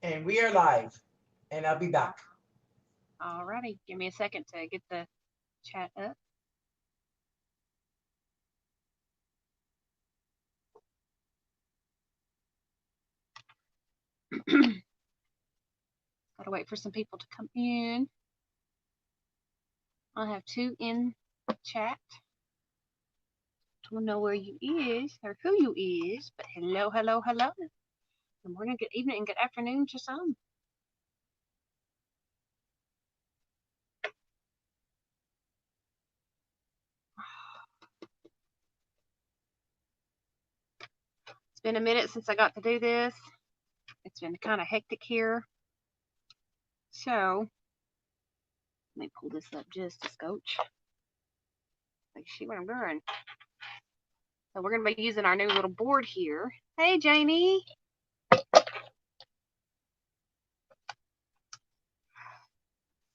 And we are live. And I'll be back. Alrighty, give me a second to get the chat up. Gotta wait for some people to come in. I have two in chat. Don't know where you is or who you is, but hello, hello, hello. Good morning, good evening, and good afternoon to some. It's been a minute since I got to do this. It's been kind of hectic here. So, let me pull this up just a scotch. So you see what I'm doing. So we're going to be using our new little board here. Hey, Janie.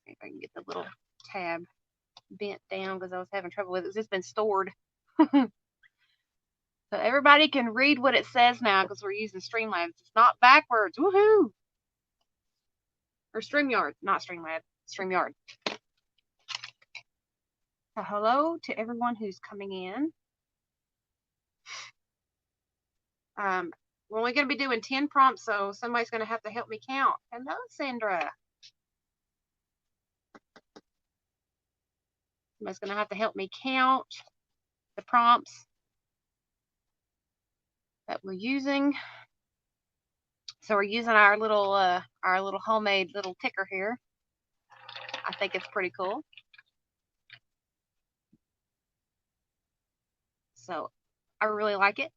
If I can get the little tab bent down because I was having trouble with it. It's just been stored. So everybody can read what it says now because we're using Streamlabs. It's not backwards. Woohoo! Or StreamYard, not Streamlabs. StreamYard. So hello to everyone who's coming in. We're only going to be doing 10 prompts, so somebody's going to have to help me count. Hello, Sandra. Somebody's going to have to help me count the prompts that we're using. So we're using our little homemade little ticker here. I think it's pretty cool. So I really like it.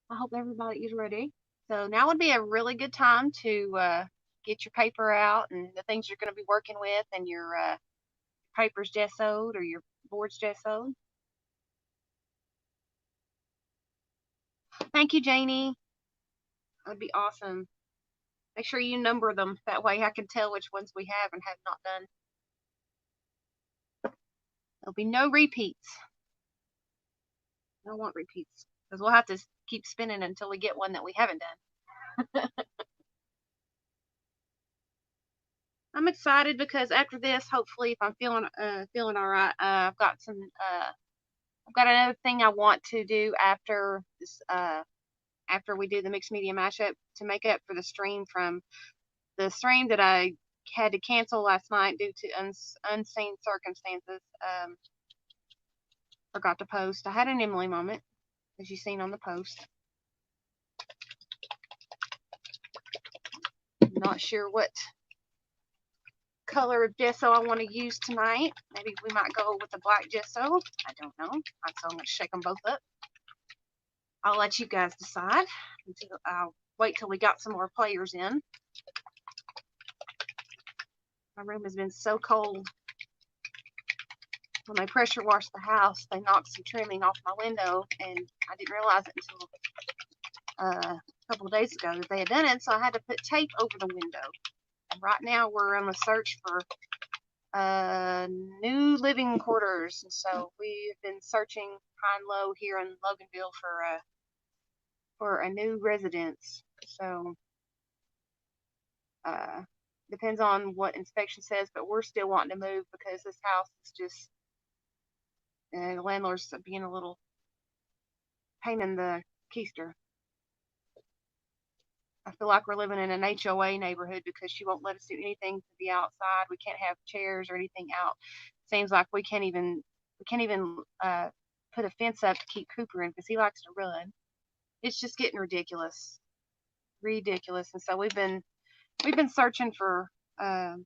I hope everybody is ready. So now would be a really good time to get your paper out and the things you're going to be working with, and your papers gessoed or your boards gessoed. Thank you, Janie. That'd be awesome. Make sure you number them. That way I can tell which ones we have and have not done. There'll be no repeats. I don't want repeats because we'll have to keep spinning until we get one that we haven't done. I'm excited because after this, hopefully, if I'm feeling all right, I've got another thing I want to do after this. After we do the mixed media mashup, to make up for the stream that I had to cancel last night due to unseen circumstances. Forgot to post. I had an Emily moment, as you've seen on the post. I'm not sure what color of gesso I want to use tonight. Maybe we might go with the black gesso. I don't know. So I'm going to shake them both up. I'll let you guys decide. I'll wait till we got some more players in. My room has been so cold. When they pressure washed the house, they knocked some trimming off my window, and I didn't realize it until a couple of days ago that they had done it, so I had to put tape over the window. And right now we're on the search for new living quarters, and so we've been searching high and low here in Loganville for a new residence. So depends on what inspection says, but we're still wanting to move because this house is just the landlord's being a little pain in the keister. I feel like we're living in an HOA neighborhood because she won't let us do anything to the outside. We can't have chairs or anything out. Seems like we can't even put a fence up to keep Cooper in because he likes to run. It's just getting ridiculous. And so we've been searching for some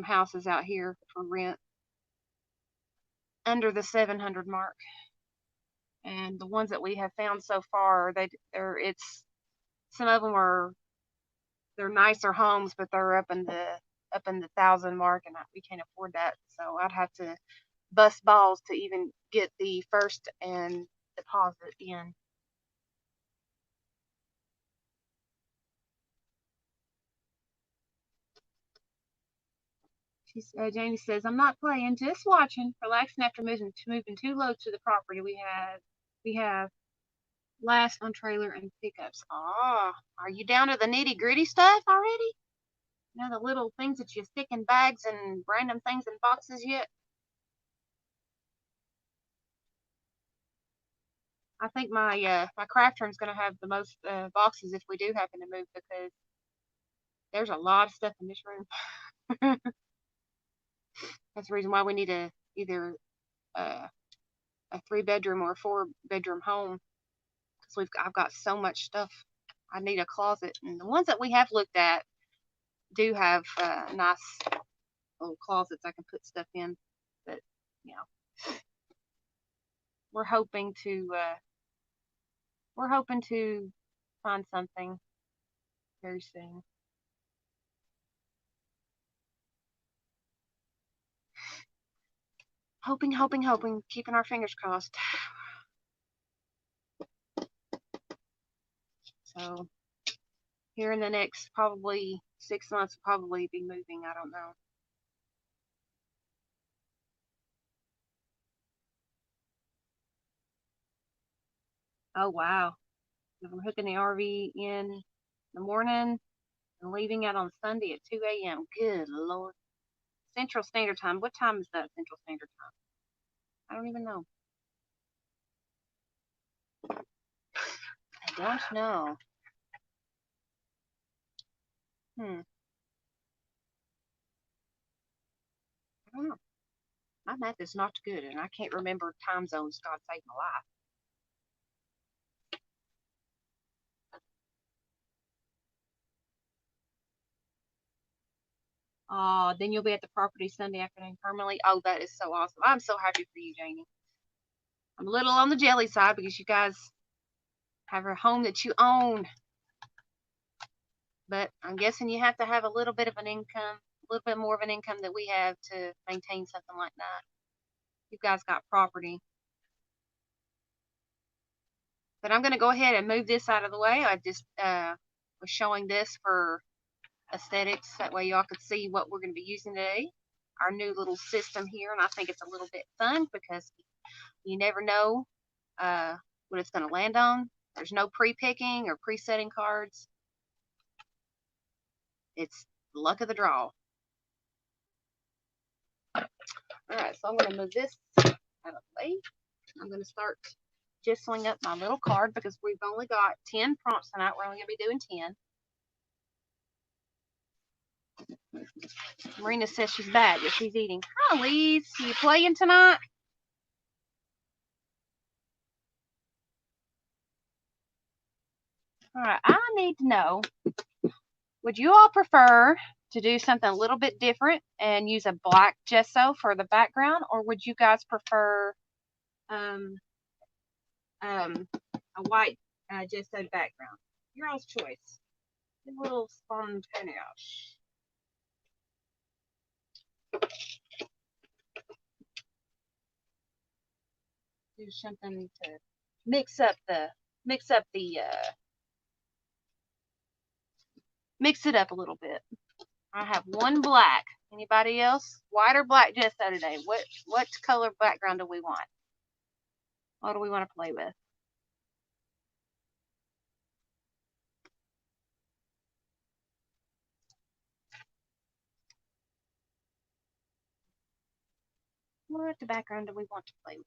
houses out here for rent under the 700 mark. And the ones that we have found so far, some of them they're nicer homes, but they're up in the 1,000 mark, and we can't afford that. So I'd have to bust balls to even get the first and deposit in. Jamie says, "I'm not playing, just watching, relaxing after moving too low to the property we have. Last on trailer and pickups. Ah, are you down to the nitty gritty stuff already? You know, the little things that you stick in bags and random things in boxes yet? I think my craft room's gonna have the most boxes if we do happen to move because there's a lot of stuff in this room. That's the reason why we need either uh, a 3-bedroom or a 4-bedroom home because I've got so much stuff. I need a closet, and the ones that we have looked at do have nice little closets I can put stuff in. But you know, we're hoping to find something very soon. Hoping, keeping our fingers crossed. So here in the next probably 6 months, we'll probably be moving. I don't know. Oh wow. We're hooking the RV in the morning and leaving out on Sunday at 2 a.m. Good Lord. Central Standard Time. What time is that Central Standard Time? I don't even know. I don't know. I don't know. My math is not good, and I can't remember time zones. God save my life. Then you'll be at the property Sunday afternoon permanently. Oh, that is so awesome. I'm so happy for you, Janie. I'm a little on the jelly side because you guys have a home that you own. But I'm guessing you have to have a little bit of an income, a little bit more of an income that we have to maintain something like that. You guys got property. But I'm going to go ahead and move this out of the way. I just was showing this for aesthetics. That way y'all could see what we're going to be using today. Our new little system here. And I think it's a little bit fun because you never know what it's going to land on. There's no pre-picking or pre-setting cards. It's the luck of the draw. Alright, so I'm going to move this out of the way. I'm going to start jizzling up my little card because we've only got 10 prompts tonight. We're only going to be doing 10. Marina says she's bad, but she's eating. Hi, Lise. Are you playing tonight? Alright, I need to know, would you all prefer to do something a little bit different and use a black gesso for the background, or would you guys prefer a white gessoed background? Your all's choice. A little spontaneous. Do something to mix up mix it up a little bit. I have one black. Anybody else? White or black gesso today? What color background do we want? What do we want to play with? What background do we want to play with?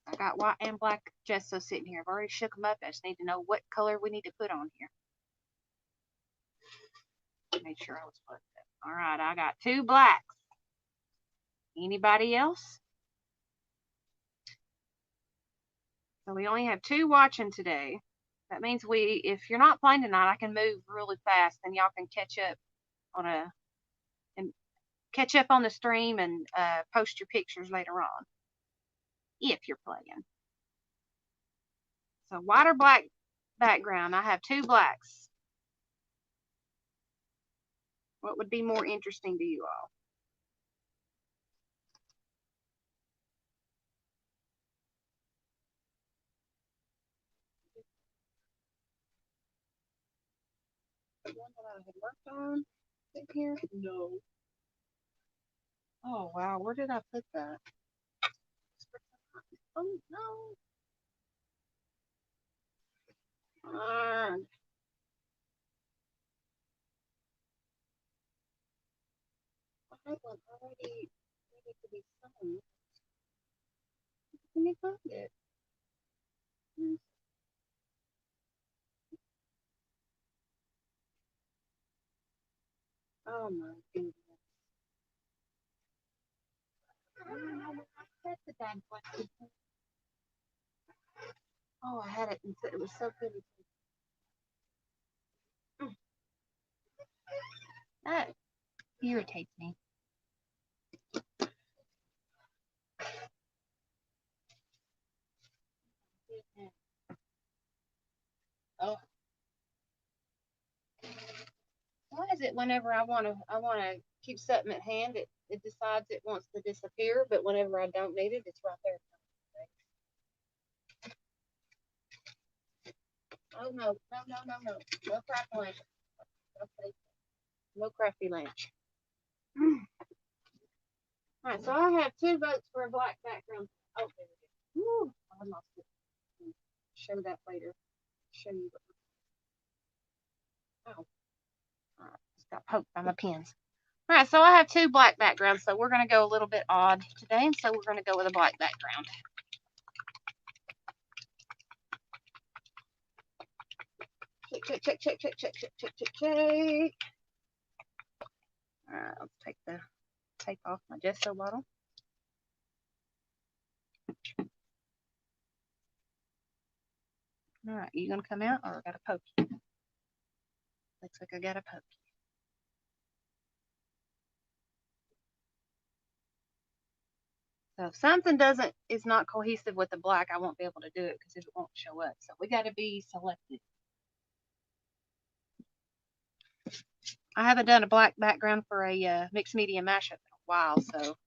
I got white and black gesso sitting here. I've already shook them up. I just need to know what color we need to put on here. Make sure I was plugged up. All right, I got 2 blacks. Anybody else? So we only have 2 watching today. That means if you're not playing tonight, I can move really fast, and y'all can catch up on the stream and post your pictures later on if you're playing. So white or black background. I have 2 blacks. What would be more interesting to you all? The one that I had worked on in here? No. Oh wow, where did I put that? Oh no. Darn. I had one already ready to be sewn. Can you find it? Oh my goodness. I had the dang plastic. Oh, I had it and it was so good. That irritates me. Oh. Why is it whenever I wanna keep something at hand, it decides it wants to disappear, but whenever I don't need it, it's right there. Oh no, no, no, no, no. No crafty lunch. Okay. No crafty lunch. Alright, so I have 2 votes for a black background. Oh, there it is. Woo, I lost it. Show that later. Show you what. Oh. Alright, just got poked by my pins. Alright, so I have 2 black backgrounds, so we're gonna go a little bit odd today, and so we're gonna go with a black background. Check, check, check, check, check, check, check, check, check. Alright, let's take the tape off my gesso bottle. Alright, you gonna come out or I gotta poke you? Looks like I gotta poke you. So if something is not cohesive with the black, I won't be able to do it because it won't show up. So we gotta be selective. I haven't done a black background for a mixed media mashup in a while, so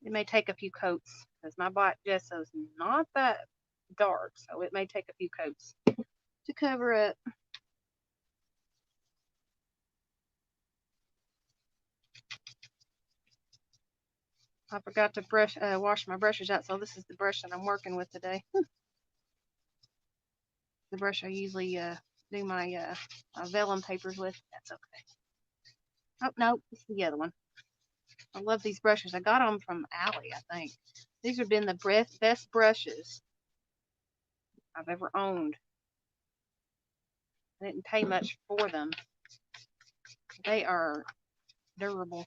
it may take a few coats because my black gesso is not that dark, so it may take a few coats to cover it. I forgot to wash my brushes out, so this is the brush that I'm working with today. The brush I usually do my vellum papers with. That's okay. Oh no, it's the other one. I love these brushes. I got them from Allie, I think. These have been the best brushes I've ever owned. I didn't pay much for them. They are durable.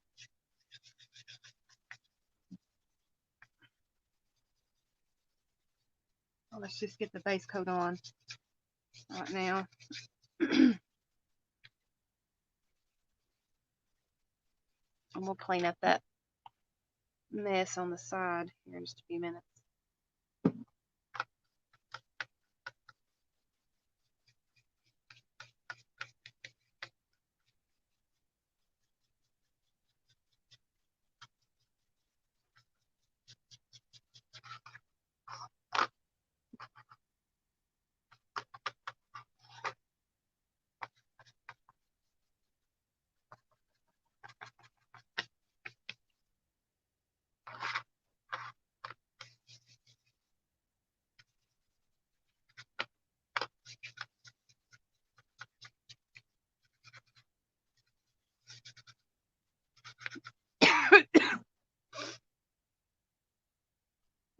Well, let's just get the base coat on right now. And we'll clean up that mess on the side here in just a few minutes.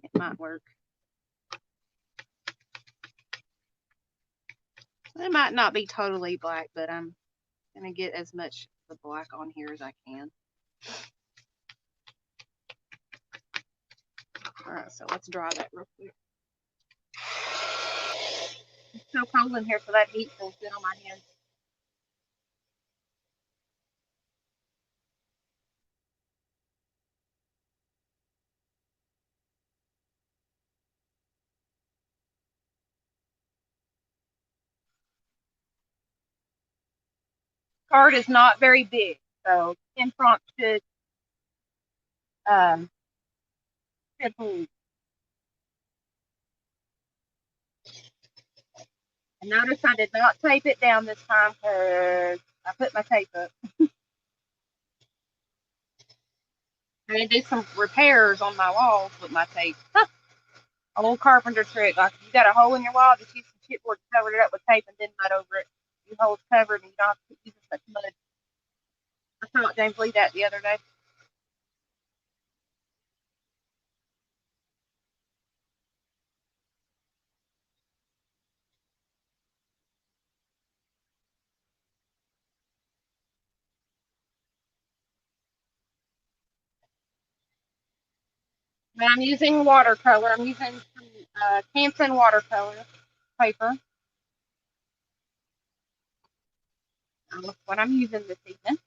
It might work. It might not be totally black, but I'm going to get as much of the black on here as I can. Alright, so let's dry that real quick. It's so cold in here, so that heat feels good on my hands. Card is not very big, so 10 francs should hold. And notice I did not tape it down this time because I put my tape up. I'm going to do some repairs on my walls with my tape. Old carpenter trick. Like, if you got a hole in your wall, just use some chipboard to cover it up with tape and then mud over it. Your hole's covered and you don't have to keep using such mud. I taught James Lee that the other day. But I'm using watercolor. I'm using some Canson watercolor paper. That's what I'm using this evening.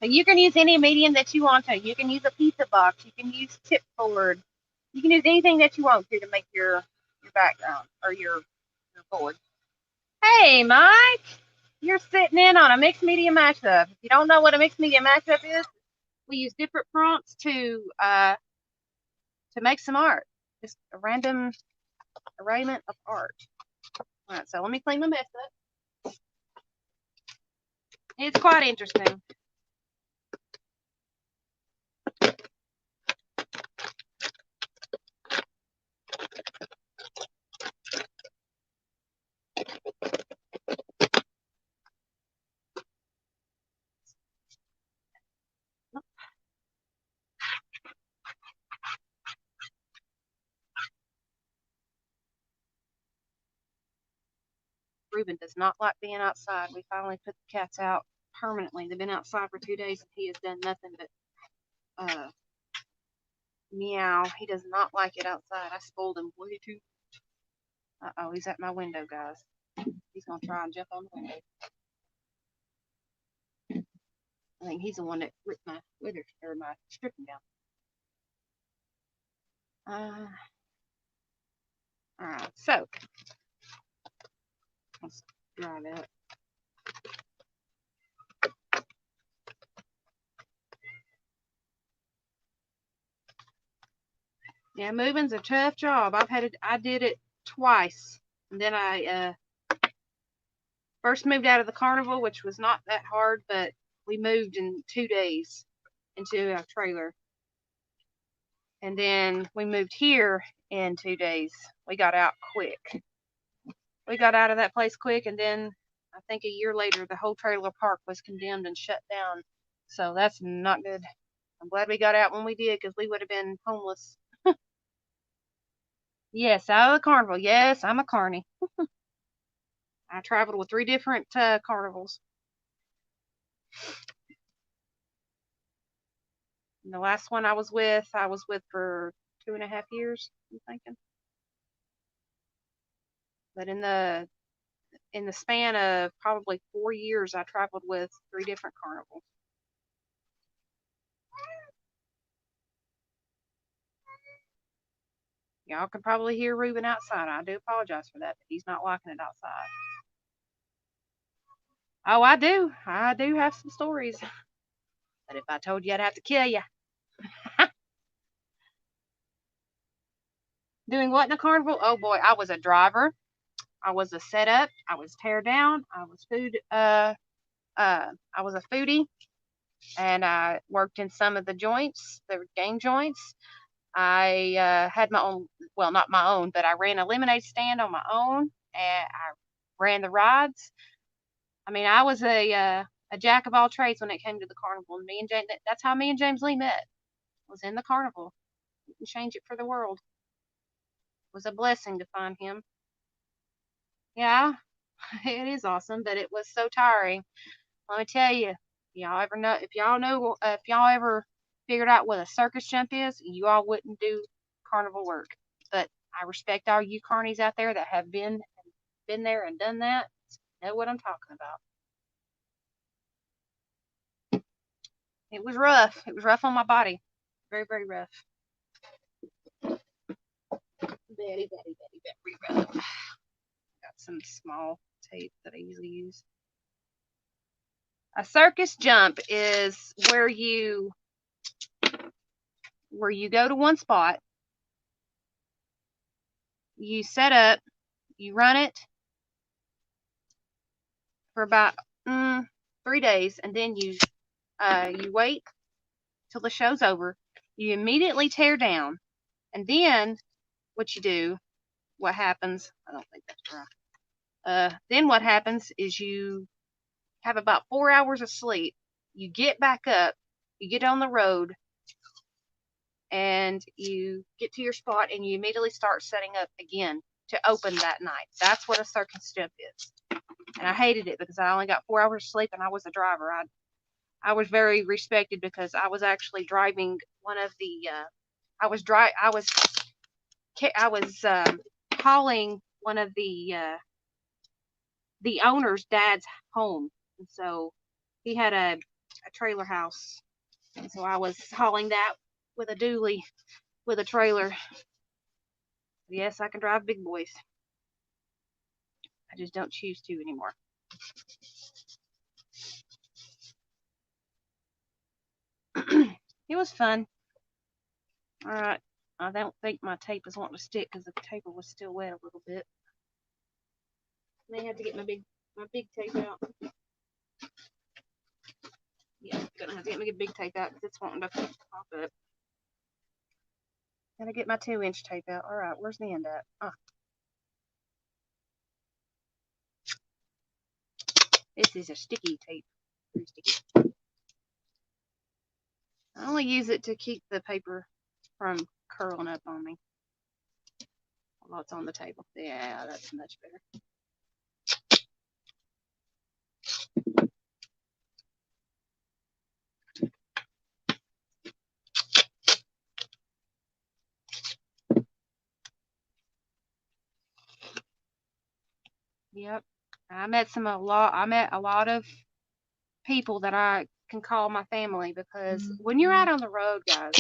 So you can use any medium that you want to. You can use a pizza box. You can use chipboard. You can use anything that you want to make your background or your board. Hey, Mike, you're sitting in on a mixed media mashup. If you don't know what a mixed media mashup is, we use different prompts to make some art. Just a random arrangement of art. All right, so let me clean my mess up. It's quite interesting. Ruben does not like being outside. We finally put the cats out permanently. They've been outside for 2 days and he has done nothing but meow. He does not like it outside. I spoiled him way too much. Uh-oh, he's at my window, guys. He's going to try and jump on the window. I think he's the one that ripped my my stripping down. All right, so let's dry that. Yeah, moving's a tough job. I did it twice, and then I first moved out of the carnival, which was not that hard, but we moved in 2 days into a trailer, and then we moved here in 2 days. We got out quick. We got out of that place quick, and then I think a year later, the whole trailer park was condemned and shut down. So that's not good. I'm glad we got out when we did, because we would have been homeless. Yes, out of the carnival. Yes, I'm a carny. I traveled with 3 different carnivals. And the last one I was with for 2.5 years, I'm thinking. But in the span of probably 4 years, I traveled with 3 different carnivals. Y'all can probably hear Ruben outside. I do apologize for that, but he's not liking it outside. Oh, I do. I do have some stories. But if I told you, I'd have to kill you. Doing what in a carnival? Oh boy, I was a driver. I was a setup. I was tear down. I was food. I was a foodie, and I worked in some of the joints, the game joints. I had my own, well, not my own, but I ran a lemonade stand on my own, and I ran the rides. I mean, I was a jack of all trades when it came to the carnival. And me and James, that's how me and James Lee met. Was in the carnival. Didn't change it for the world. It was a blessing to find him. Yeah, it is awesome, but it was so tiring. Let me tell you, if y'all ever figured out what a circus jump is, you all wouldn't do carnival work. But I respect all you carnies out there that have been there and done that. Know what I'm talking about. It was rough. It was rough on my body. Very, very rough. Very, rough. Got some small tape that I usually use. A circus jump is where you go to one spot, you set up, you run it for about 3 days, and then you wait till the show's over. You immediately tear down, and then what you do, what happens? I don't think that's right. Then what happens is you have about 4 hours of sleep. You get back up, you get on the road, and you get to your spot, and you immediately start setting up again to open that night. That's what a circus jump is. And I hated it because I only got 4 hours of sleep, and I was a driver. I was very respected because I was actually driving one of the. I was hauling one of the owner's dad's home, and so he had a trailer house, and so I was hauling that with a dually with a trailer. Yes, I can drive big boys. I just don't choose to anymore. It was fun. All right. I don't think my tape is wanting to stick because the paper was still wet a little bit. May have to get my big tape out. Yeah, gonna have to get my big tape out because it's wanting to pop up. Gotta get my 2-inch tape out. All right, where's the end at? This is a sticky tape. Pretty sticky. I only use it to keep the paper from curling up on me while it's on the table. Yeah, that's much better. Yep. I met a lot of people that I can call my family because when you're out on the road, guys,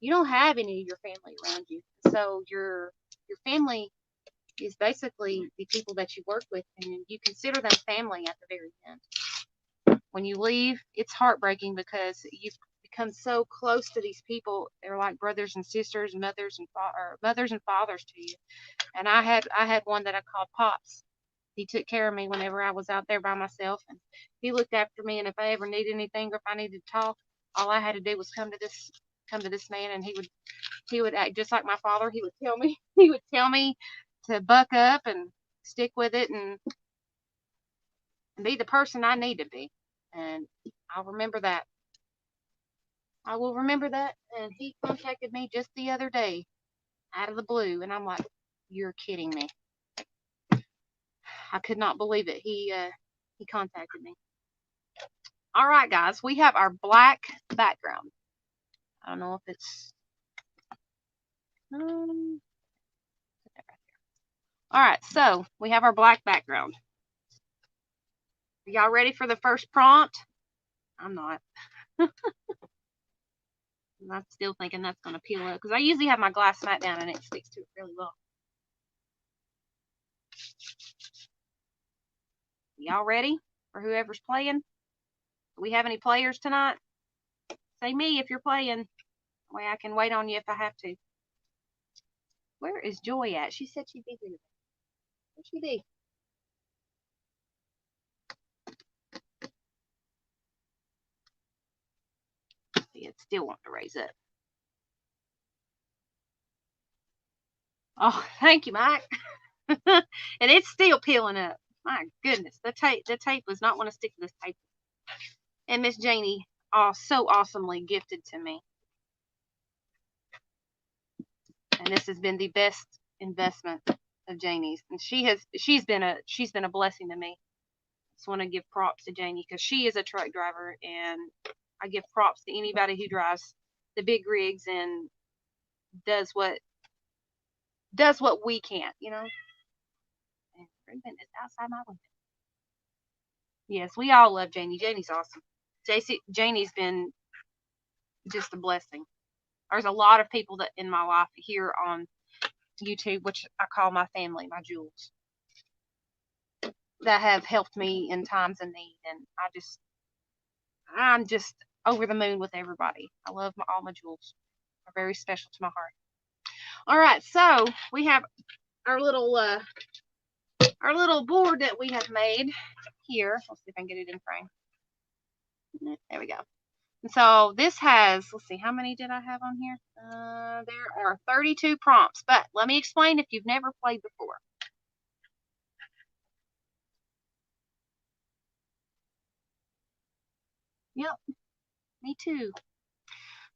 you don't have any of your family around you. So your family is basically the people that you work with, and you consider them family at the very end. When you leave, it's heartbreaking because you've become so close to these people. They're like brothers and sisters, mothers and fathers to you. And I had one that I called Pops. He took care of me whenever I was out there by myself, and he looked after me. And if I ever needed anything or if I needed to talk, all I had to do was come to this man, and he would act just like my father. He would tell me to buck up and stick with it and be the person I need to be. And I'll remember that. I will remember that. And he contacted me just the other day out of the blue, and I'm like, you're kidding me. I could not believe it. He contacted me. All right, guys, we have our black background. I don't know if it's all right, so we have our black background. Are y'all ready for the first prompt? I'm not. I'm still thinking that's going to peel up because I usually have my glass mat down and it sticks to it really well. Y'all ready for whoever's playing? Do we have any players tonight? Say me if you're playing. That way I can wait on you if I have to. Where is Joy at? She said she'd be here. Where'd she be? See, it still wants to raise up. Oh, thank you, Mike. And it's still peeling up. My goodness, the tape does not want to stick to this paper. And Miss Janie, so awesomely gifted to me. And this has been the best investment of Janie's. And she's been a blessing to me. Just want to give props to Janie because she is a truck driver, and I give props to anybody who drives the big rigs and does what we can't, you know. And Ruben is outside my window. Yes, we all love Janie. Janie's awesome. Janie's been just a blessing. There's a lot of people that in my life here on YouTube, which I call my family, my jewels, that have helped me in times of need, and I'm just over the moon with everybody. I love all my jewels. They're very special to my heart. All right, so we have our little board that we have made here. Let's see if I can get it in frame. There we go. So this has, let's see, how many did I have on here? There are 32 prompts, but let me explain if you've never played before. Yep, me too.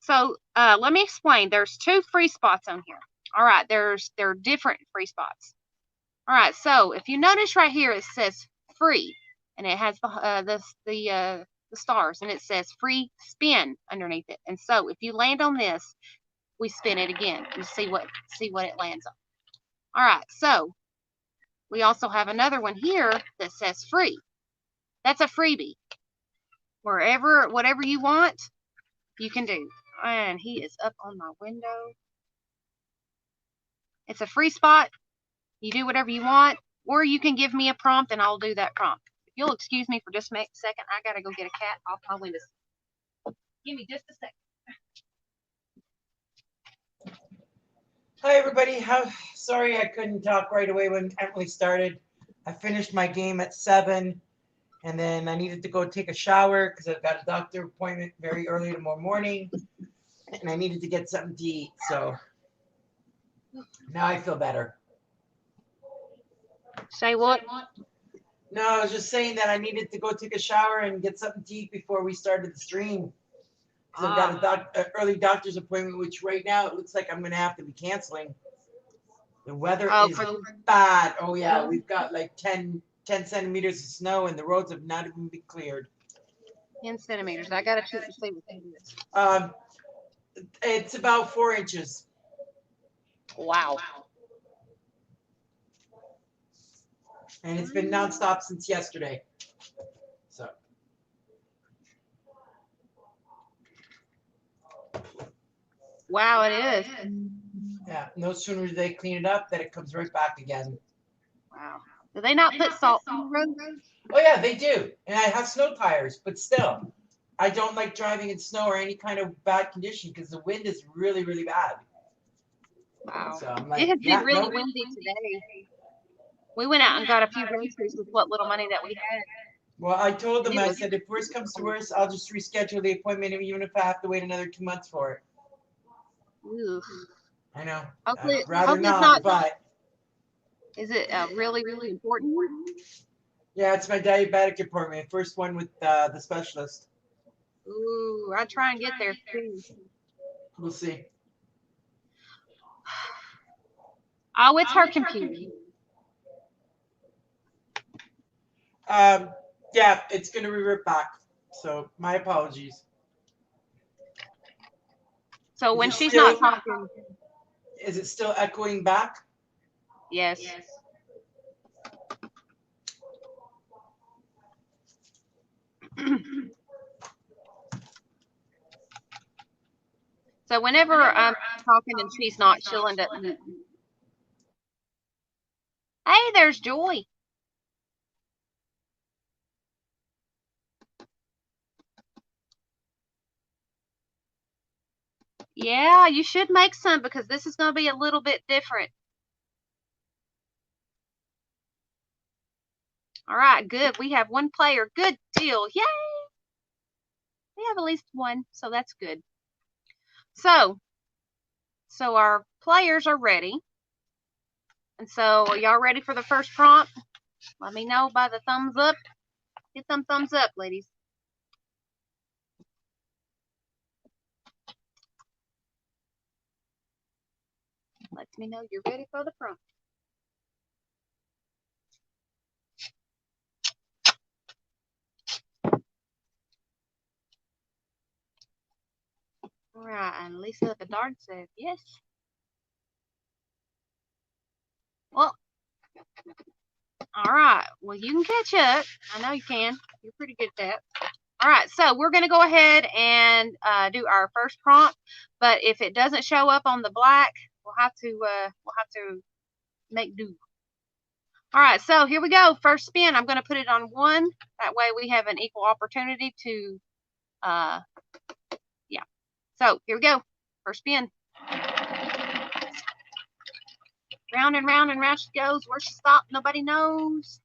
So let me explain. There's 2 free spots on here. All right, there are different free spots. All right, so if you notice right here, it says free, and it has the stars, and it says free spin underneath it. And so if you land on this, we spin it again and see what it lands on. All right, so we also have another one here that says free. That's a freebie. Whatever you want, you can do. And he is up on my window. It's a free spot. You do whatever you want, or you can give me a prompt and I'll do that prompt. If you'll excuse me for just a second, I gotta go get a cat off my window. Give me just a second. Hi everybody. Sorry I couldn't talk right away when Emily started. I finished my game at 7, and then I needed to go take a shower because I've got a doctor appointment very early tomorrow morning, and I needed to get something to eat. So now I feel better. Say what? No, I was just saying that I needed to go take a shower and get something to eat before we started the stream. Because I've got an early doctor's appointment, which right now it looks like I'm going to have to be canceling. The weather is bad. Oh, yeah. We've got like 10 centimeters of snow, and the roads have not even been cleared. 10 centimeters. I got to check to see what that is. It's about 4 inches. Wow. And it's been nonstop since yesterday. So. Wow, it is. Yeah. No sooner do they clean it up than it comes right back again. Wow. Do they not put salt on the road? Oh, yeah, they do. And I have snow tires, but still. I don't like driving in snow or any kind of bad condition because the wind is really, really bad. Wow. So I'm like, it has been really windy today. We went out and got a few groceries with what little money that we had. Well, I told them, I said, if worst comes to worst, I'll just reschedule the appointment, even if I have to wait another 2 months for it. Ooh. I know. Hopefully, I'd rather not, but. Is it a really, really important one? Yeah, it's my diabetic appointment. First one with the specialist. Ooh, I'll try and get there soon. We'll see. Oh, it's her computer. Yeah, it's going to revert back. So, my apologies. So, when she's not talking. Is it still echoing back? Yes. So, whenever I'm talking and she's not, she'll end up muting. Hey, there's Joy. Yeah, you should make some because this is going to be a little bit different. All right, good. We have one player. Good deal. Yay! We have at least one, so that's good. So our players are ready. And so are y'all ready for the first prompt? Let me know by the thumbs up. Hit them thumbs up, ladies. Lets me know you're ready for the prompt. All right, and Lisa Bedard said yes. Well, all right. Well, you can catch up. I know you can. You're pretty good at that. All right, so we're going to go ahead and do our first prompt. But if it doesn't show up on the black, we'll have to make do. All right, so here we go. First spin. I'm going to put it on 1. That way we have an equal opportunity to, yeah. So here we go. First spin. Round and round and round she goes. Where she stopped, nobody knows.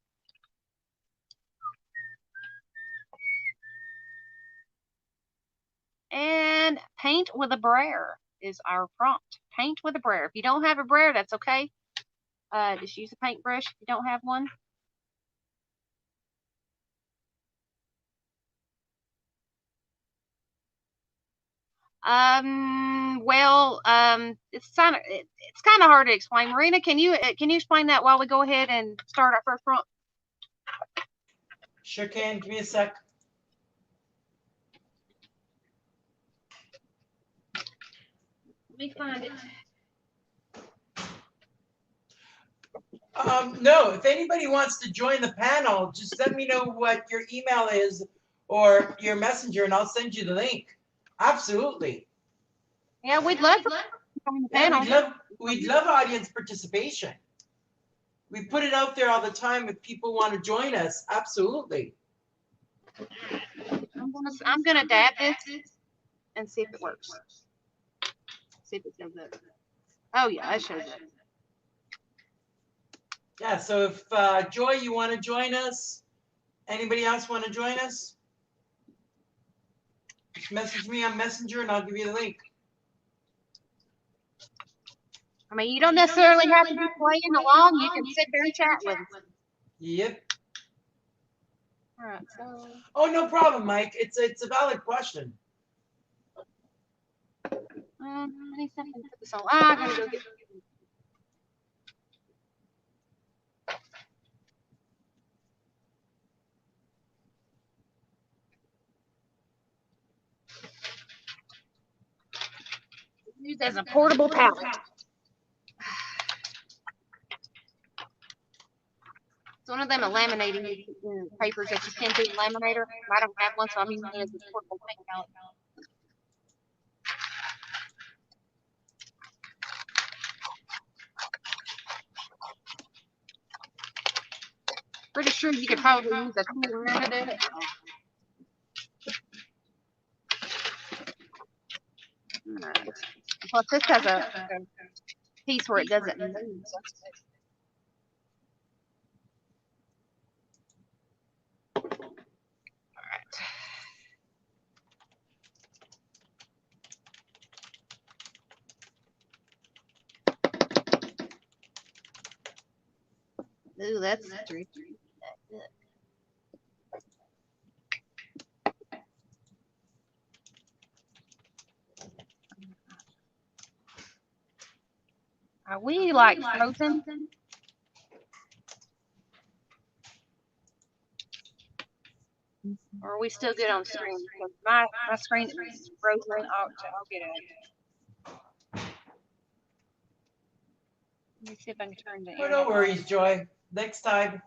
And paint with a brayer is our prompt. Paint with a brayer. If you don't have a brayer, that's okay. Just use a paintbrush if you don't have one. It's kind of hard to explain. Marina, can you explain that while we go ahead and start our first prompt? Sure can. Give me a sec. Let me find it. No, if anybody wants to join the panel, just let me know what your email is or your messenger, and I'll send you the link. Absolutely. Yeah, we'd love to join the panel. We'd love audience participation. We put it out there all the time if people want to join us. Absolutely. I'm gonna dab this and see if it works. See if it shows up. Oh yeah, it shows up. Yeah, so if Joy, you want to join us, anybody else want to join us? Just message me on Messenger and I'll give you the link. I mean, you don't necessarily have to be playing along. You can sit there and chat with us. Yep. All right, so. Oh, no problem, Mike. It's a valid question. I need something to put this on. I'm gonna go get. Used as a portable palette. It's one of them laminating papers that you can do in laminator. I don't have one, so I'm using it as a portable paint palette. Pretty sure you could probably use a cooler to do it. Right. Plus, this has a piece where it doesn't move. Ooh, that's tricky. Are we like frozen? Or are we still good on screen? Because my screen is frozen. I'll get it. Let me see if I can turn the Oh, no worries, Joy. Next time.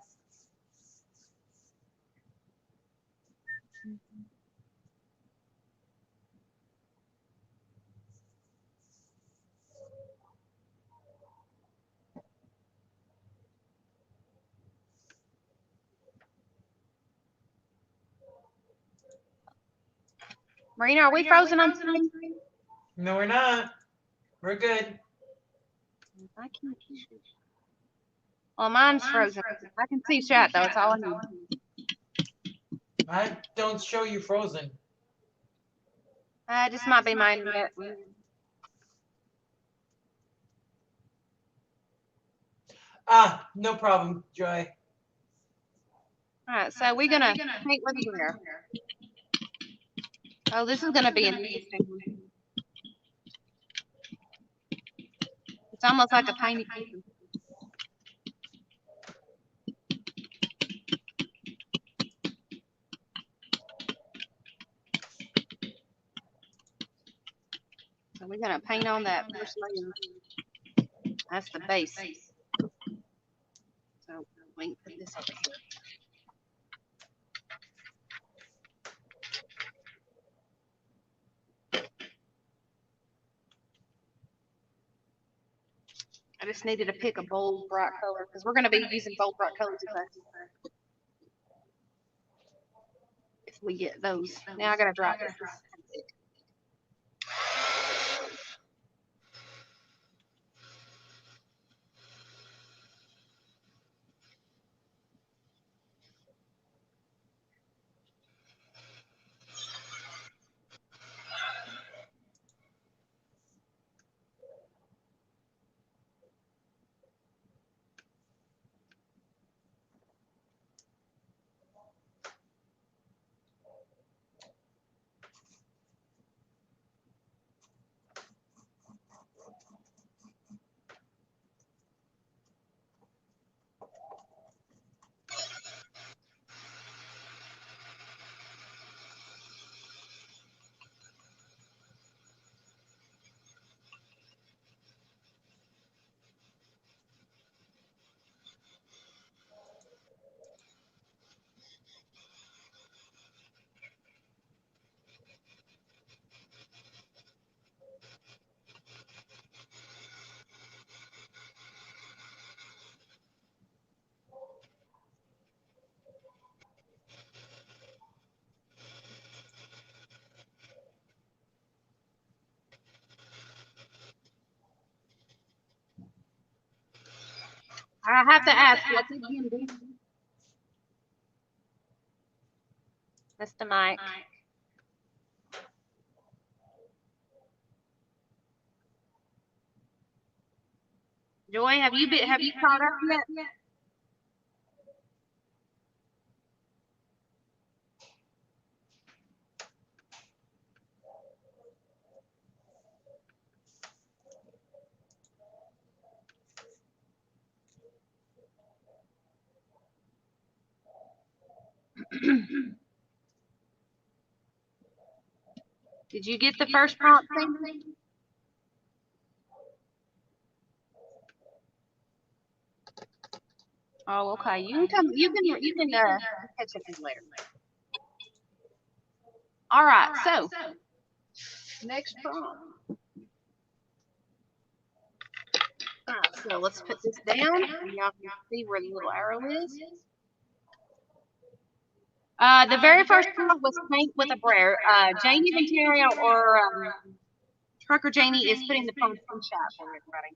Marina, are we frozen on screen? No, we're not. We're good. I can't. Well, mine's frozen. I can see chat though. It's all I need. I don't show you frozen. Just might be my internet. No problem, Joy. All right, so we're gonna paint with the glare. Oh, this is gonna be an interesting one. It's almost like a tiny paper. So we're gonna paint on that first layer. That's the base. So we can put this over here. I just needed to pick a bold, bright color because we're going to be using bold, bright colors if we get those. Now I got to dry this. I have to ask, what's it Gimby? Mr. Mike. Joy, have you caught up yet? Did you get the first prompt thing? Oh, okay. You can come. You can catch up later. All right. So next prompt. All right. So let's put this down, and y'all can see where the little arrow is. The very first prompt was paint with a brayer. Janie Venterio or Trucker Janie is putting the prompt in chat for everybody.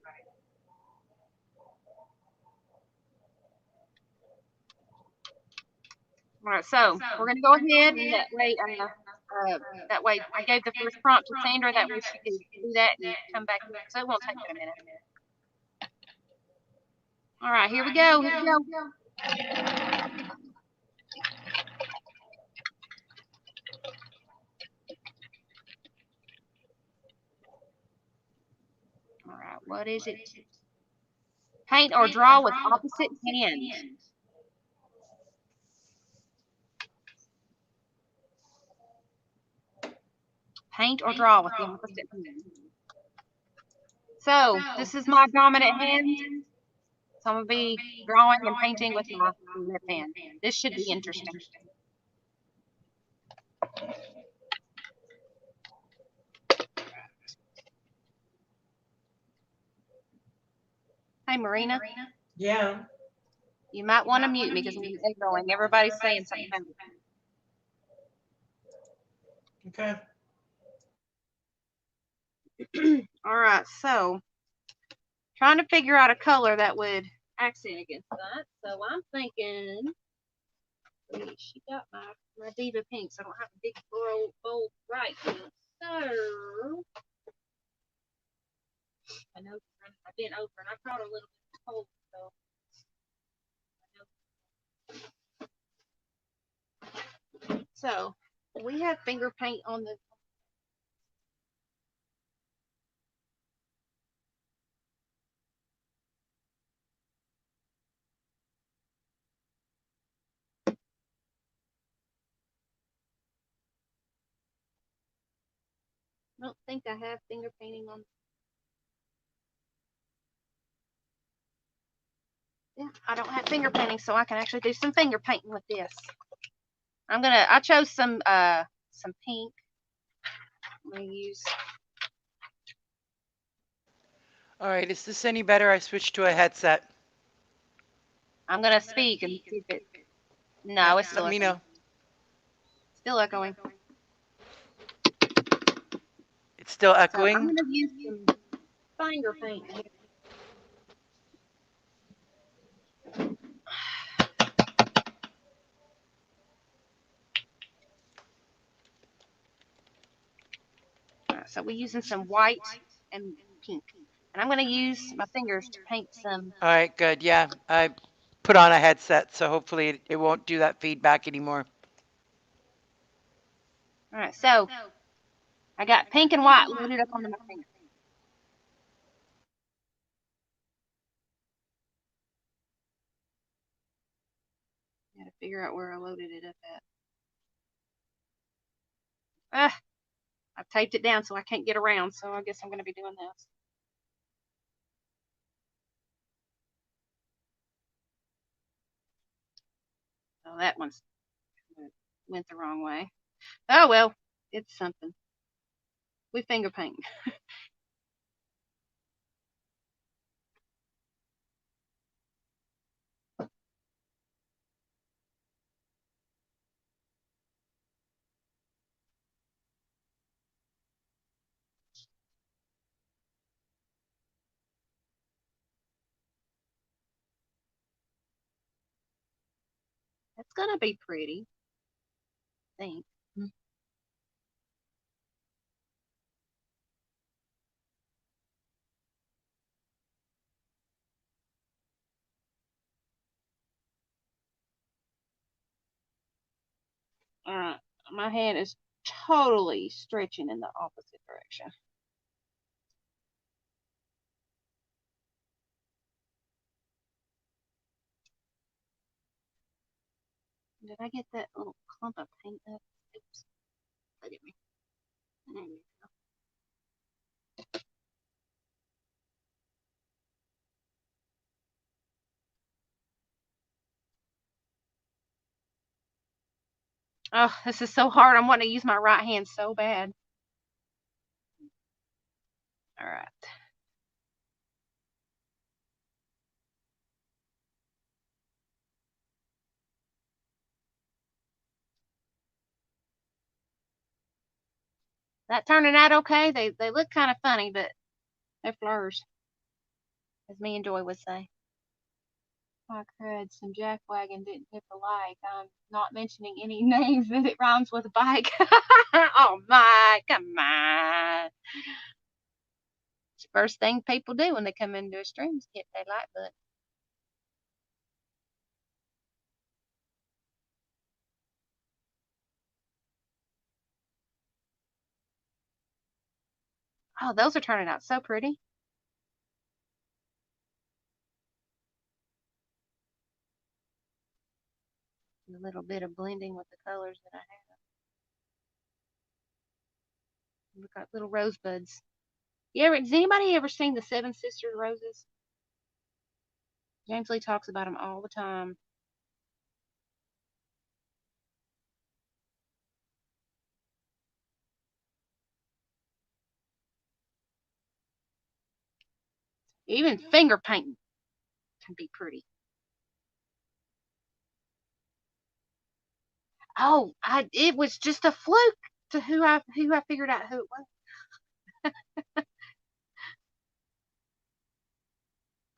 All right, so we're gonna go ahead, and that way I gave the first prompt to Sandra. That way she can do that and come back. So it won't take but a minute. All right, here we go. Here we go. All right, what is it? Paint or draw with opposite hands. Paint or draw with the opposite hand. So this is my dominant hand. So I'm gonna be drawing and painting with my left hand. This should be interesting. Hey, Marina. Yeah. You might want to mute me because I'm echoing. Everybody's saying something. Okay. All right, so trying to figure out a color that would accent against that. So I'm thinking, she got my Diva pink, so I don't have a big bold bright one. So I know I've been over and I brought a little bit of cold, so we have finger paint on the. I don't think I have finger painting on. Yeah, I don't have finger painting, so I can actually do some finger painting with this. I chose some pink. I'm gonna use. All right. Is this any better? I switched to a headset. I'm gonna speak and see if it. No, it's still. Let me know. Still echoing. It's still So echoing. I'm gonna use some finger paint. So we're using some white and pink. And I'm going to use my fingers to paint some. All right, good. Yeah, I put on a headset, so hopefully it won't do that feedback anymore. All right, so I got pink and white loaded up onto my finger. Got to figure out where I loaded it up at. I've taped it down so I can't get around, so I guess I'm going to be doing this. Oh, that one's went the wrong way. Oh, well, it's something. We finger paint. It's gonna be pretty, I think. Alright, my hand is totally stretching in the opposite direction. Did I get that little clump of paint up? Oops. Look at me. There you go. Oh, this is so hard. I'm wanting to use my right hand so bad. All right. That turning out okay? They look kind of funny, but they're flowers, as me and Joy would say. I crud, some jackwagon didn't hit the like. I'm not mentioning any names, but it rhymes with bike. Oh my, come on. It's the first thing people do when they come into a stream is hit that like button. Oh, those are turning out so pretty. A little bit of blending with the colors that I have. We've got little rosebuds. Has anybody ever seen the Seven Sisters roses? James Lee talks about them all the time. Even finger painting can be pretty. Oh, it was just a fluke to who I figured out who it was.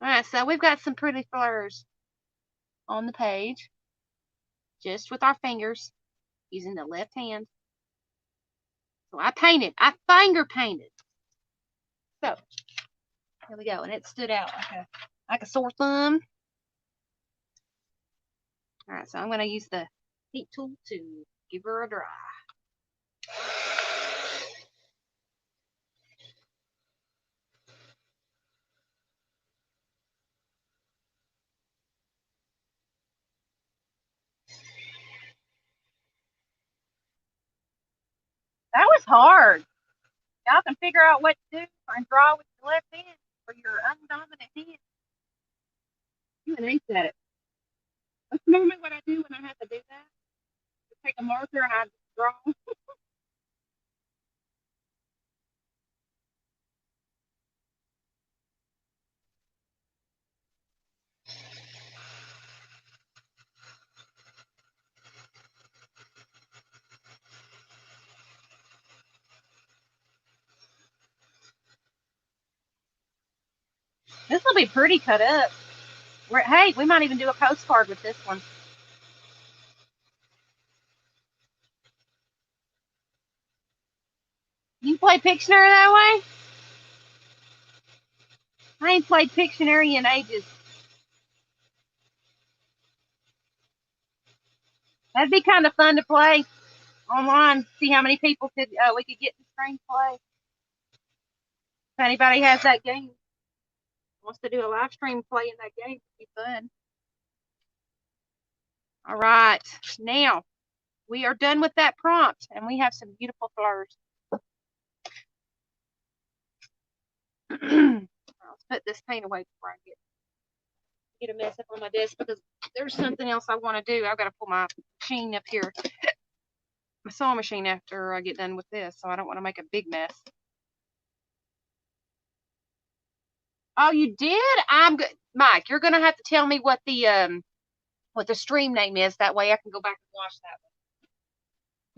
All right, so we've got some pretty flowers on the page, just with our fingers, using the left hand. So I finger painted. So here we go, and it stood out like a sore thumb. All right, so I'm going to use the heat tool to give her a dry. That was hard. Y'all can figure out what to do and draw with your left hand for your undominant hand. You an ace at it. That's normally what I do when I have to do that. I take a marker and I draw. This will be pretty cut up. Hey, we might even do a postcard with this one. You play Pictionary that way? I ain't played Pictionary in ages. That'd be kind of fun to play online. See how many people we could get in the stream play. If anybody has that game, wants to do a live stream playing that game, it'd be fun. All right, now we are done with that prompt, and we have some beautiful flowers. Let's put this paint away before I get a mess up on my desk, because there's something else I want to do. I've got to pull my machine up here, my sewing machine, after I get done with this, so I don't want to make a big mess. Oh, you did? I'm good. Mike, you're gonna have to tell me what the stream name is. That way I can go back and watch that one.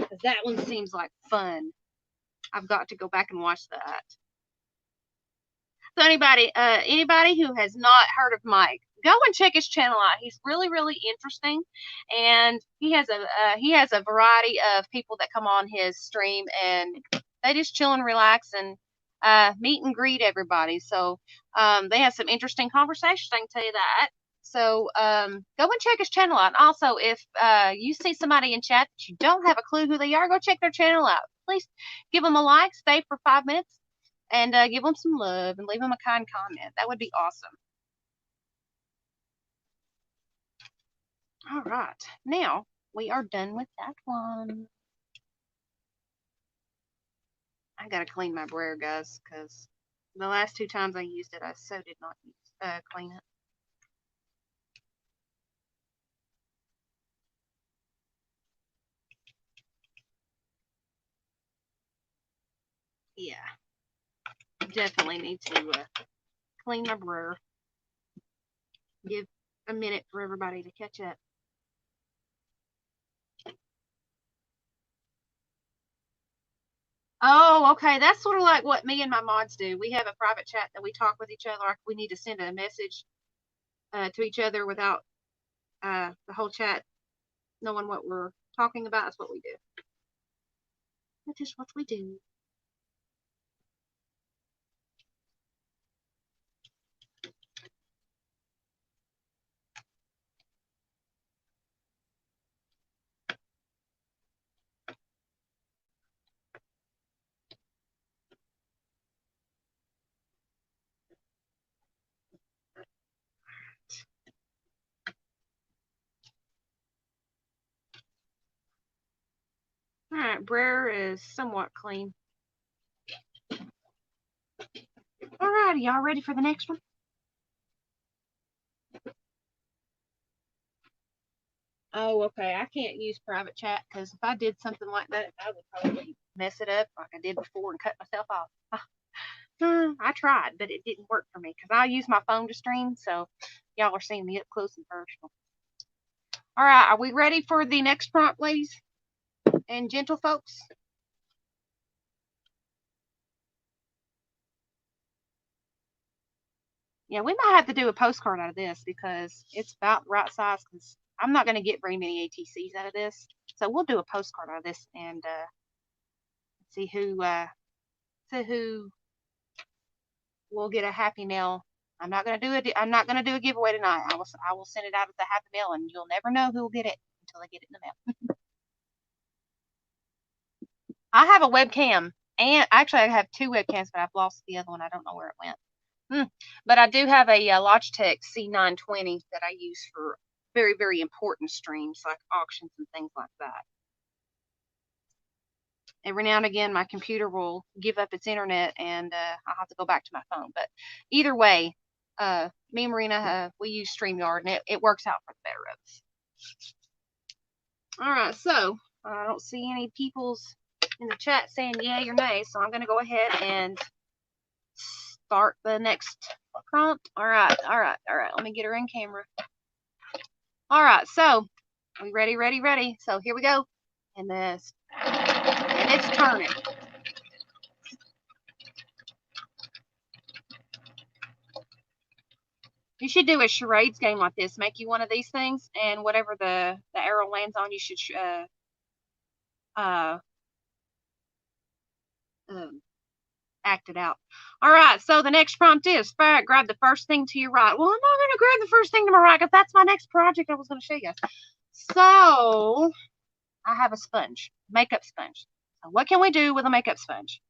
Because that one seems like fun. I've got to go back and watch that. So anybody who has not heard of Mike, go and check his channel out. He's really, really interesting, and he has a variety of people that come on his stream, and they just chill and relax and meet and greet everybody. So they have some interesting conversations, I can tell you that. So go and check his channel out. Also, if you see somebody in chat that you don't have a clue who they are, go check their channel out. Please give them a like, stay for 5 minutes, and give them some love and leave them a kind comment. That would be awesome. All right, now we are done with that one. I gotta clean my brayer, guys, because the last 2 times I used it, I so did not clean it. Yeah, definitely need to clean my brayer. Give a minute for everybody to catch up. Oh, okay. That's sort of like what me and my mods do. We have a private chat that we talk with each other. Like we need to send a message to each other without the whole chat knowing what we're talking about. That's what we do. That is what we do. All right, brayer is somewhat clean. All righty, y'all ready for the next one? Oh, okay. I can't use private chat because if I did something like that, I would probably mess it up like I did before and cut myself off. I tried, but it didn't work for me because I use my phone to stream, so y'all are seeing me up close and personal. All right, are we ready for the next prompt, ladies and gentle folks? Yeah, we might have to do a postcard out of this because it's about the right size, because I'm not going to get very many ATCs out of this. So we'll do a postcard out of this and see who will get a happy mail. I'm not going to do a giveaway tonight. I will send it out as a happy mail, and you'll never know who will get it until they get it in the mail. I have a webcam, and actually I have 2 webcams, but I've lost the other one. I don't know where it went. But I do have a Logitech C920 that I use for very, very important streams like auctions and things like that. Every now and again, my computer will give up its internet, and I'll have to go back to my phone. But either way, me and Marina, we use StreamYard, and it works out for the better of us. All right, so I don't see any people's in the chat saying yay or nay, so I'm going to go ahead and start the next prompt. All right. Let me get her in camera. All right, so we ready? So here we go. And it's turning. You should do a charades game like this. Make you one of these things, and whatever the arrow lands on, you should act it out. All right, so the next prompt is grab the first thing to your right. Well, I'm not going to grab the first thing to my right because that's my next project I was going to show you. So I have a sponge, makeup sponge. So what can we do with a makeup sponge?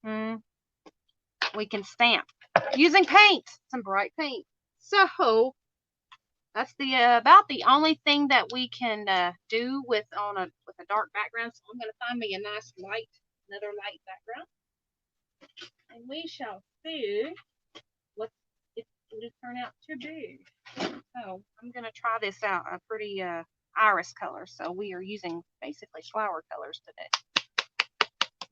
We can stamp using paint, some bright paint. So that's about the only thing that we can do with a dark background. So I'm going to find me a nice another light background, and we shall see what it's going to turn out to be. So I'm going to try this out, a pretty iris color. So we are using basically flower colors today.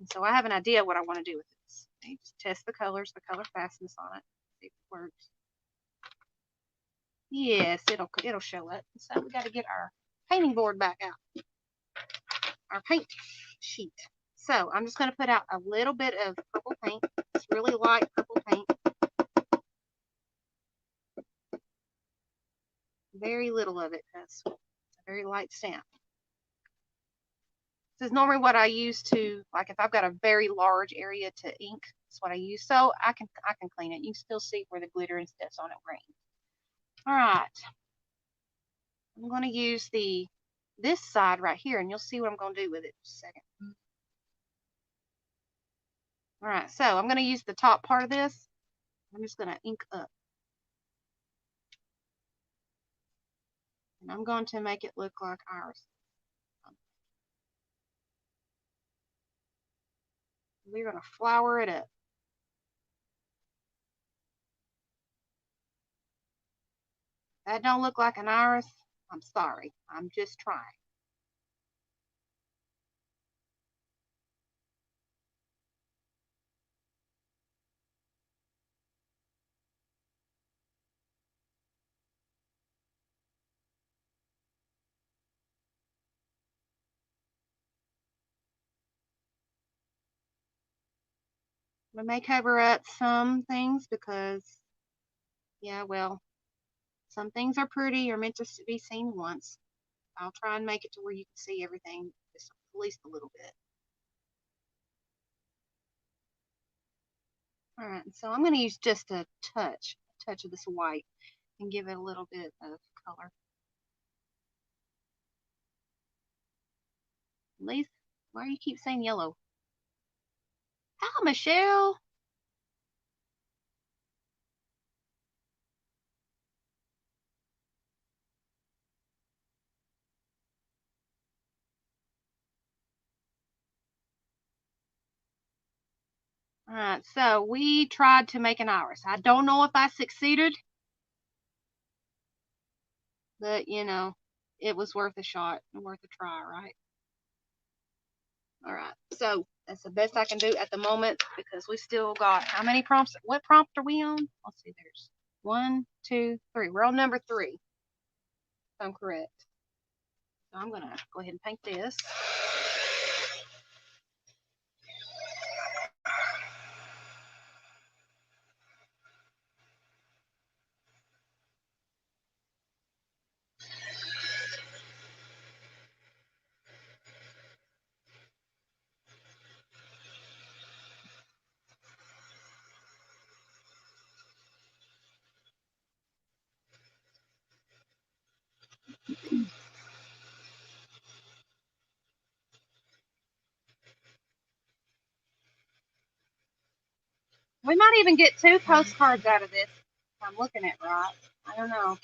And so I have an idea what I want to do with this. I just test the colors, the color fastness on it, see if it works. Yes, it'll show up. So we got to get our painting board back out, our paint sheet. So I'm just going to put out a little bit of purple paint. It's really light purple paint. very little of it because it's a very light stamp. This is normally what I use to, like if I've got a very large area to ink, that's what I use. So I can clean it. You can still see where the glitter and stuff's on it green. All right. I'm going to use this side right here, and you'll see what I'm going to do with it in just a second. All right, so I'm going to use the top part of this. I'm just going to ink up. And I'm going to make it look like ours. We're going to flower it up. That don't look like an iris. I'm sorry. I'm just trying. We may cover up some things because, yeah, well, some things are pretty or meant to be seen once. I'll try and make it to where you can see everything just at least a little bit. All right, so I'm going to use just a touch of this white and give it a little bit of color. Lisa, why do you keep saying yellow? Hi, Michelle. All right, so we tried to make an iris. I don't know if I succeeded, but you know, it was worth a shot and worth a try, right? All right, so that's the best I can do at the moment because we still got how many prompts? What prompt are we on? Let's see, there's 1, 2, 3. We're on number 3, if I'm correct. So I'm gonna go ahead and paint this. We might even get 2 postcards out of this. If I'm looking at right. I don't know.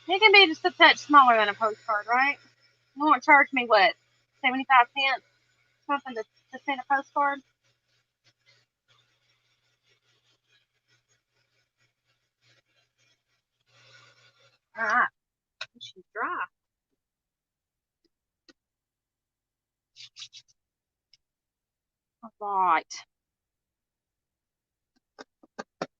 It can be just a touch smaller than a postcard, right? You won't charge me what, 75 cents? Something to send a postcard? Alright. She's dry. Alright.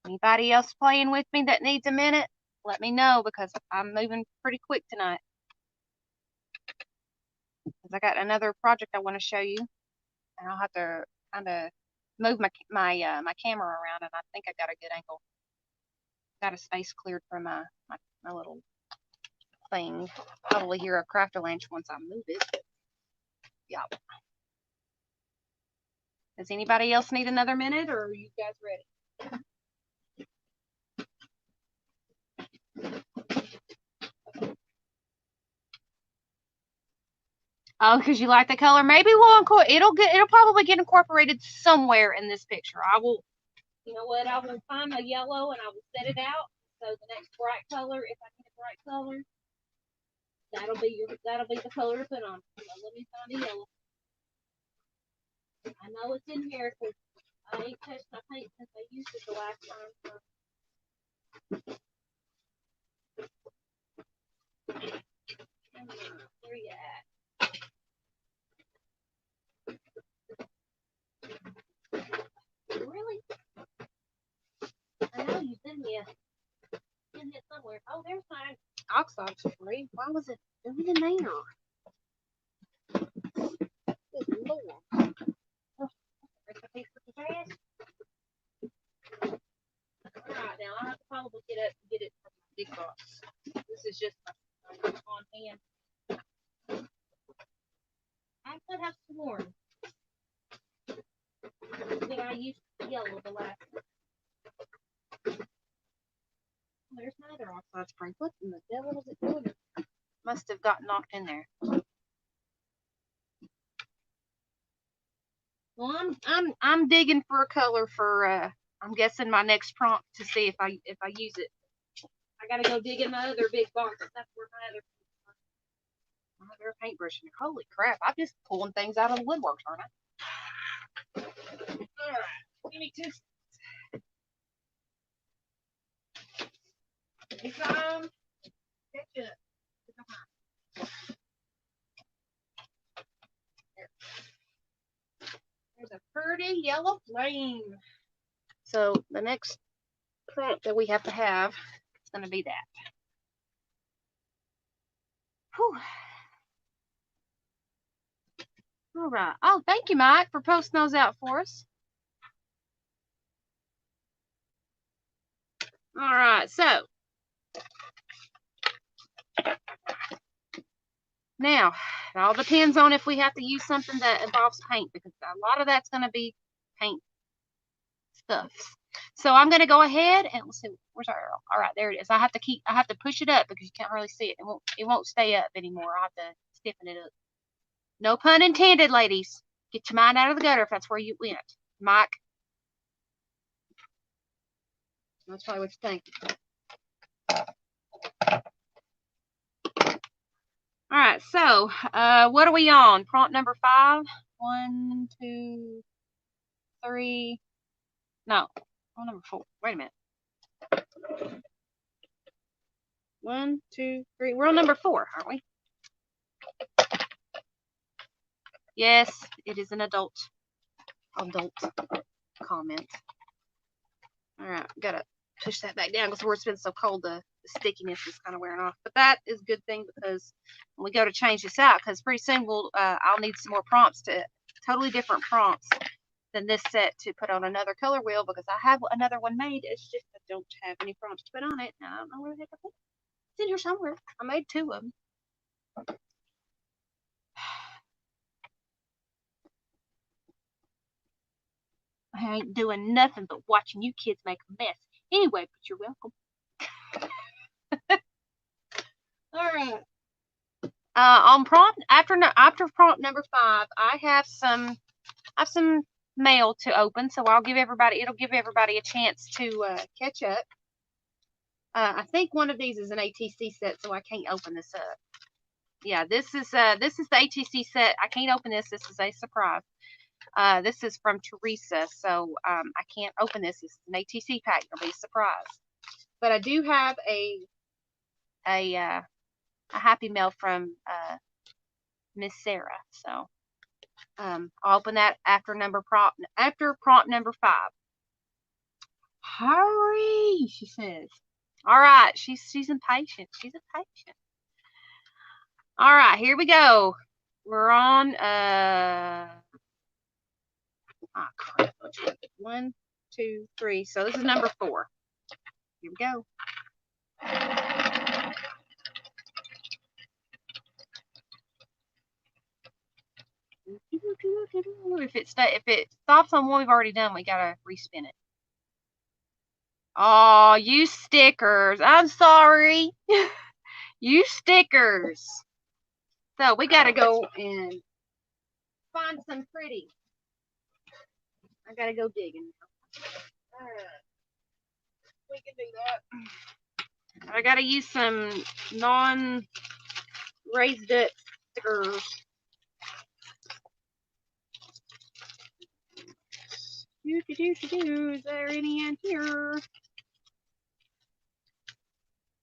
Anybody else playing with me that needs a minute? Let me know because I'm moving pretty quick tonight. Because I got another project I want to show you. And I'll have to kind of move my camera around, and I think I got a good angle. Got a space cleared for my little thing. Probably hear a craft-a-lanch once I move it. Yeah. Does anybody else need another minute, or are you guys ready? Oh, because you like the color. Maybe it'll probably get incorporated somewhere in this picture. I will. You know what? I will find a yellow and I will set it out. So the next bright color, if I get a bright color, that'll be the color to put on. So let me find a yellow. I know it's in here because I ain't touched my paint since I used it the last time. Where you at? Really? I know you've been here. In here somewhere. Oh, there's my oxide spray. Why was it doing in there? Good Lord. Oh, there's a piece of the trash. Alright, now I have to probably get up and get it from the big box. This peroxide spray. What in the devil is it doing? Must have got knocked in there. Well, I'm digging for a color for I'm guessing my next prompt to see if I use it. I gotta go dig in my other big box. That's where my other paintbrush in there. Holy crap! I'm just pulling things out of the woodworks, aren't I? All right, give me 2 seconds. Anytime. Catch up. There's a pretty yellow flame. So the next prompt that we have to have is going to be that. Whew. All right. Oh, thank you, Mike, for posting those out for us. All right. So now it all depends on if we have to use something that involves paint, because a lot of that's going to be paint stuff. So I'm going to go ahead and let's see, where's our arrow? All right, there it is. I have to push it up because you can't really see it. It won't stay up anymore. I have to stiffen it up. No pun intended, ladies. Get your mind out of the gutter if that's where you went. Mike. That's probably what you think. All right, so what are we on? Prompt number 5? 1, 2, 3. No, number 4. Wait a minute. 1, 2, 3. We're on number 4, aren't we? Yes, it is an adult comment. All right, gotta push that back down because where it's been so cold, the stickiness is kind of wearing off. But that is a good thing because when we go to change this out, because pretty soon I'll need some more prompts, totally different prompts than this set to put on another color wheel, because I have another one made. It's just I don't have any prompts to put on it. I don't know where the heck I put it. It's in here somewhere. I made 2 of them. I ain't doing nothing but watching you kids make a mess. Anyway, but you're welcome. All right. On prompt after prompt number 5, I have some mail to open, so it'll give everybody a chance to catch up. I think one of these is an ATC set, so I can't open this up. Yeah, this is the ATC set. I can't open this. This is a surprise. This is from Teresa, so I can't open this. This is an ATC pack. It'll be a surprise. But I do have a happy mail from Miss Sarah. So I'll open that after prompt number 5. Hurry, she says. All right, she's impatient. She's impatient. All right, here we go. We're on crap. 1, 2, 3. So this is number 4. Here we go. If it stops on one we've already done, we gotta respin it. Oh, you stickers! I'm sorry. You stickers. So we gotta go and find some pretty. I gotta go digging now. Alright. We can do that. I gotta use some non-raised up stickers. Is there any in here?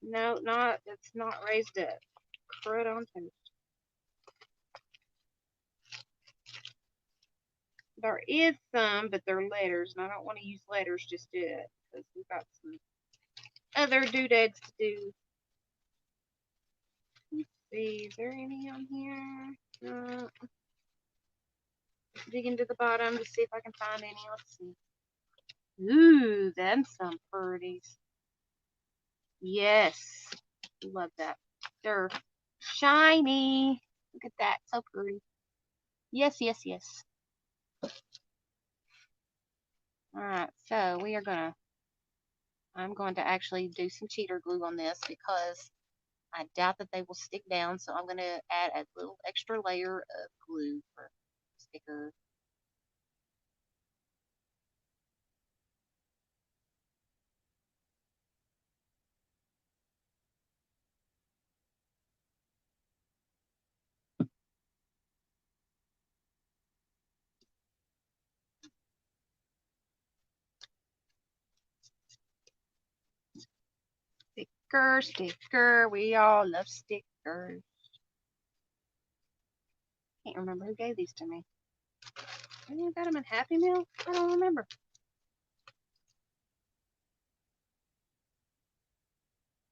No, it's not raised up. Crud on toast. There is some, but they're letters, and I don't want to use letters just yet, because we've got some other doodads to do. Let's see, is there any on here? Dig into the bottom to see if I can find any. Let's see. Ooh, them some pretties. Yes, love that. They're shiny. Look at that, so pretty. Yes, yes, yes. All right, so we are gonna I'm going to actually do some cheater glue on this because I doubt that they will stick down. So I'm going to add a little extra layer of glue for sticker. Sticker, sticker. We all love stickers. Can't remember who gave these to me. Maybe I got them in Happy Meal. I don't remember.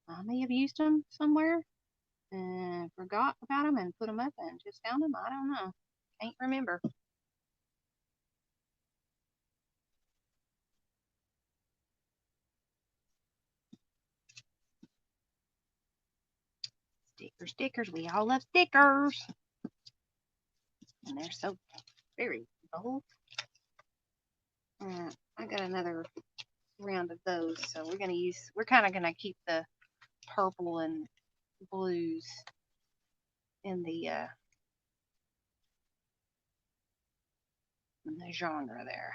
I may have used them somewhere and forgot about them and put them up and just found them. I don't know. Can't remember. Stickers, stickers. We all love stickers. And they're so very bold. I got another round of those, so we're kind of gonna keep the purple and blues in the genre there.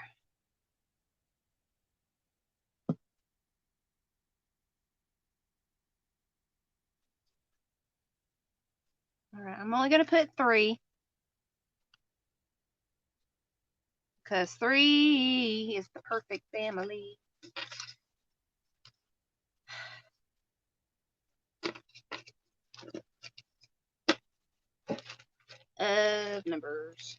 All right, I'm only gonna put 3 because 3 is the perfect family. Of numbers.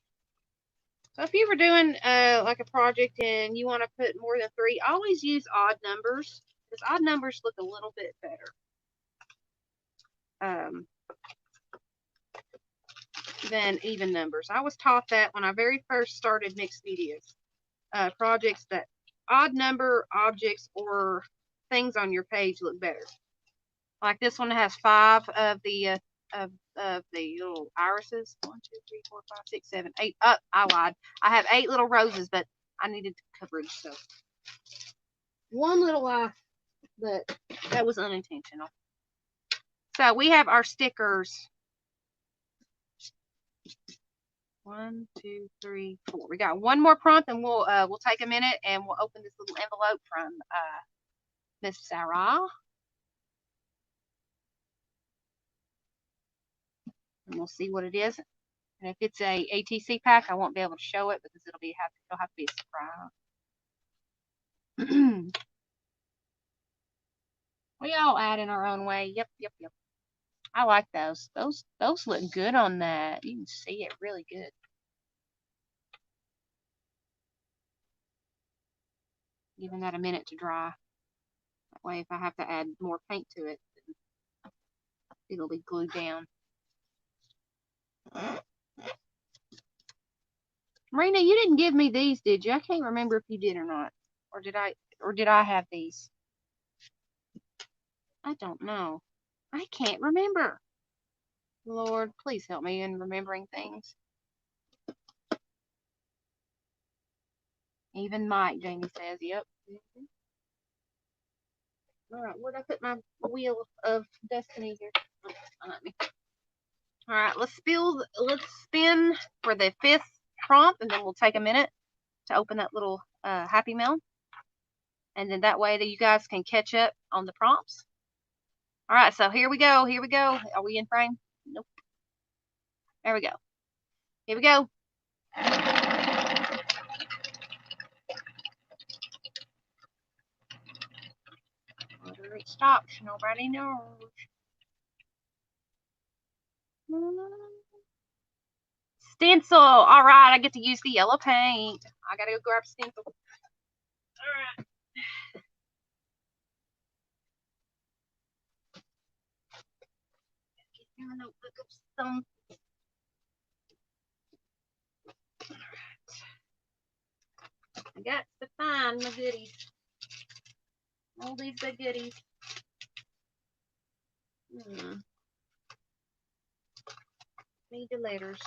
So if you were doing like a project and you want to put more than 3, always use odd numbers because odd numbers look a little bit better than even numbers. I was taught that when I very first started mixed medias projects, that odd number objects or things on your page look better. Like this one has 5 of the little irises. 1, 2, 3, 4, 5, 6, 7, 8. I lied. I have 8 little roses, but I needed coverage, so one little eye, but that was unintentional. So we have our stickers. 1, 2, 3, 4. We got one more prompt, and we'll take a minute and we'll open this little envelope from Miss Sarah. And we'll see what it is. And if it's a ATC pack, I won't be able to show it because it'll have to be a surprise. We all add in our own way. Yep. I like those. Those look good on that. You can see it really good. Giving that a minute to dry. That way, if I have to add more paint to it, it'll be glued down. Marina, you didn't give me these, did you? I can't remember if you did or not. Or did I have these? I don't know. I can't remember. Lord, please help me in remembering things. Even Mike, Jamie says, yep. All right, where'd I put my wheel of destiny here? Behind me. All right, let's spin for the 5th prompt, and then we'll take a minute to open that little Happy Mail. And then that way that you guys can catch up on the prompts. All right, so here we go. Are we in frame? Nope. There we go. Here we go. Whether it stops, nobody knows. Stencil. All right, I get to use the yellow paint. I gotta go grab stencil. All right. Get my notebook of some. All right. I got to find my goodies. All these big goodies. Need the letters.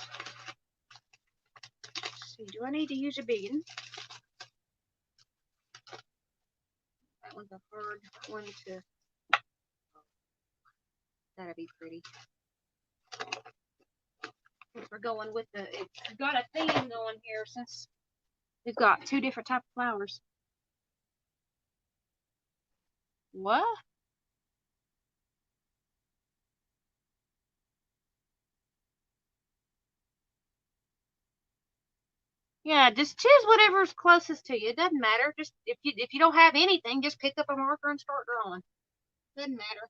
Let's see, do I need to use a big one? That one's a hard one to. That'll be pretty. We're going with the. It's got a theme going here since we've got two different types of flowers. What? Yeah, just choose whatever's closest to you. It doesn't matter. Just if you don't have anything, just pick up a marker and start drawing. Doesn't matter.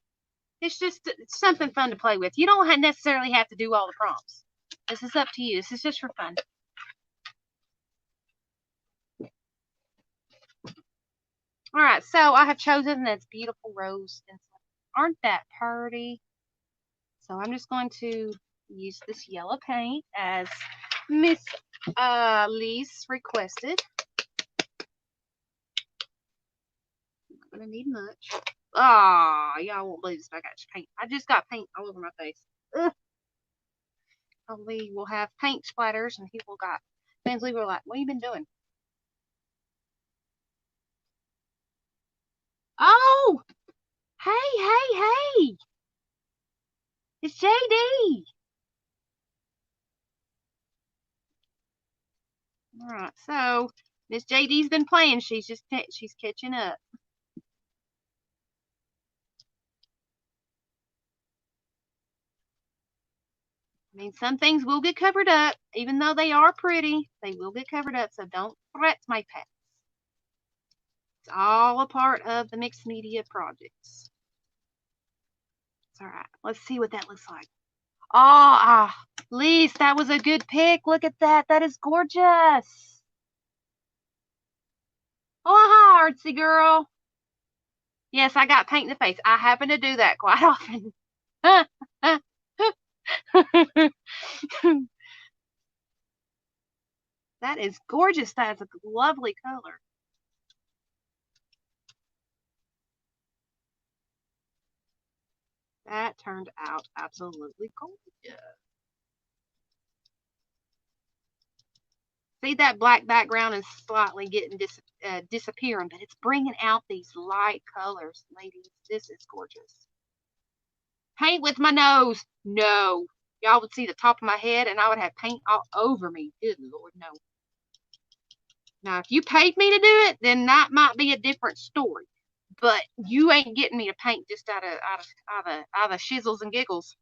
It's something fun to play with. You don't necessarily have to do all the prompts. This is up to you. This is just for fun. All right, so I have chosen this beautiful rose stencil. Aren't that pretty? So I'm just going to use this yellow paint as Miss Lise requested. Not gonna need much. Ah, y'all won't believe this, but I got paint. I just got paint all over my face. Ugh. Probably will have paint splatters, and people got things. We were like, "What have you been doing?" Oh, hey! It's JD. All right, so Miss JD's been playing. She's catching up. I mean, some things will get covered up, even though they are pretty. They will get covered up, so don't fret, my pets. It's all a part of the mixed media projects. It's all right. Let's see what that looks like. Oh, Lise, that was a good pick. Look at that. That is gorgeous. Oh, artsy girl. Yes, I got paint in the face. I happen to do that quite often. That is gorgeous. That is a lovely color. That turned out absolutely gorgeous. See, that black background is slightly getting disappearing, but it's bringing out these light colors, ladies. This is gorgeous. Paint with my nose. No. Y'all would see the top of my head, and I would have paint all over me. Good Lord, no. Now, if you paid me to do it, then that might be a different story. But you ain't getting me to paint just out of shizzles and giggles.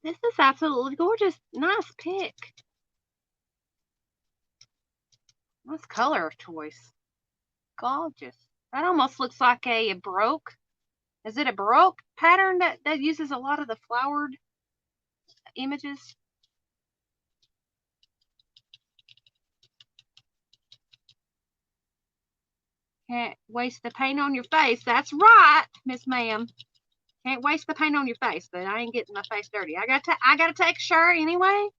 This is absolutely gorgeous. Nice pick. Nice color choice. Gorgeous. That almost looks like a Baroque. Is it a Baroque pattern that uses a lot of the flowered images? Can't waste the paint on your face. That's right, Miss Ma'am. Can't waste the paint on your face, but I ain't getting my face dirty. I gotta take a shower anyway,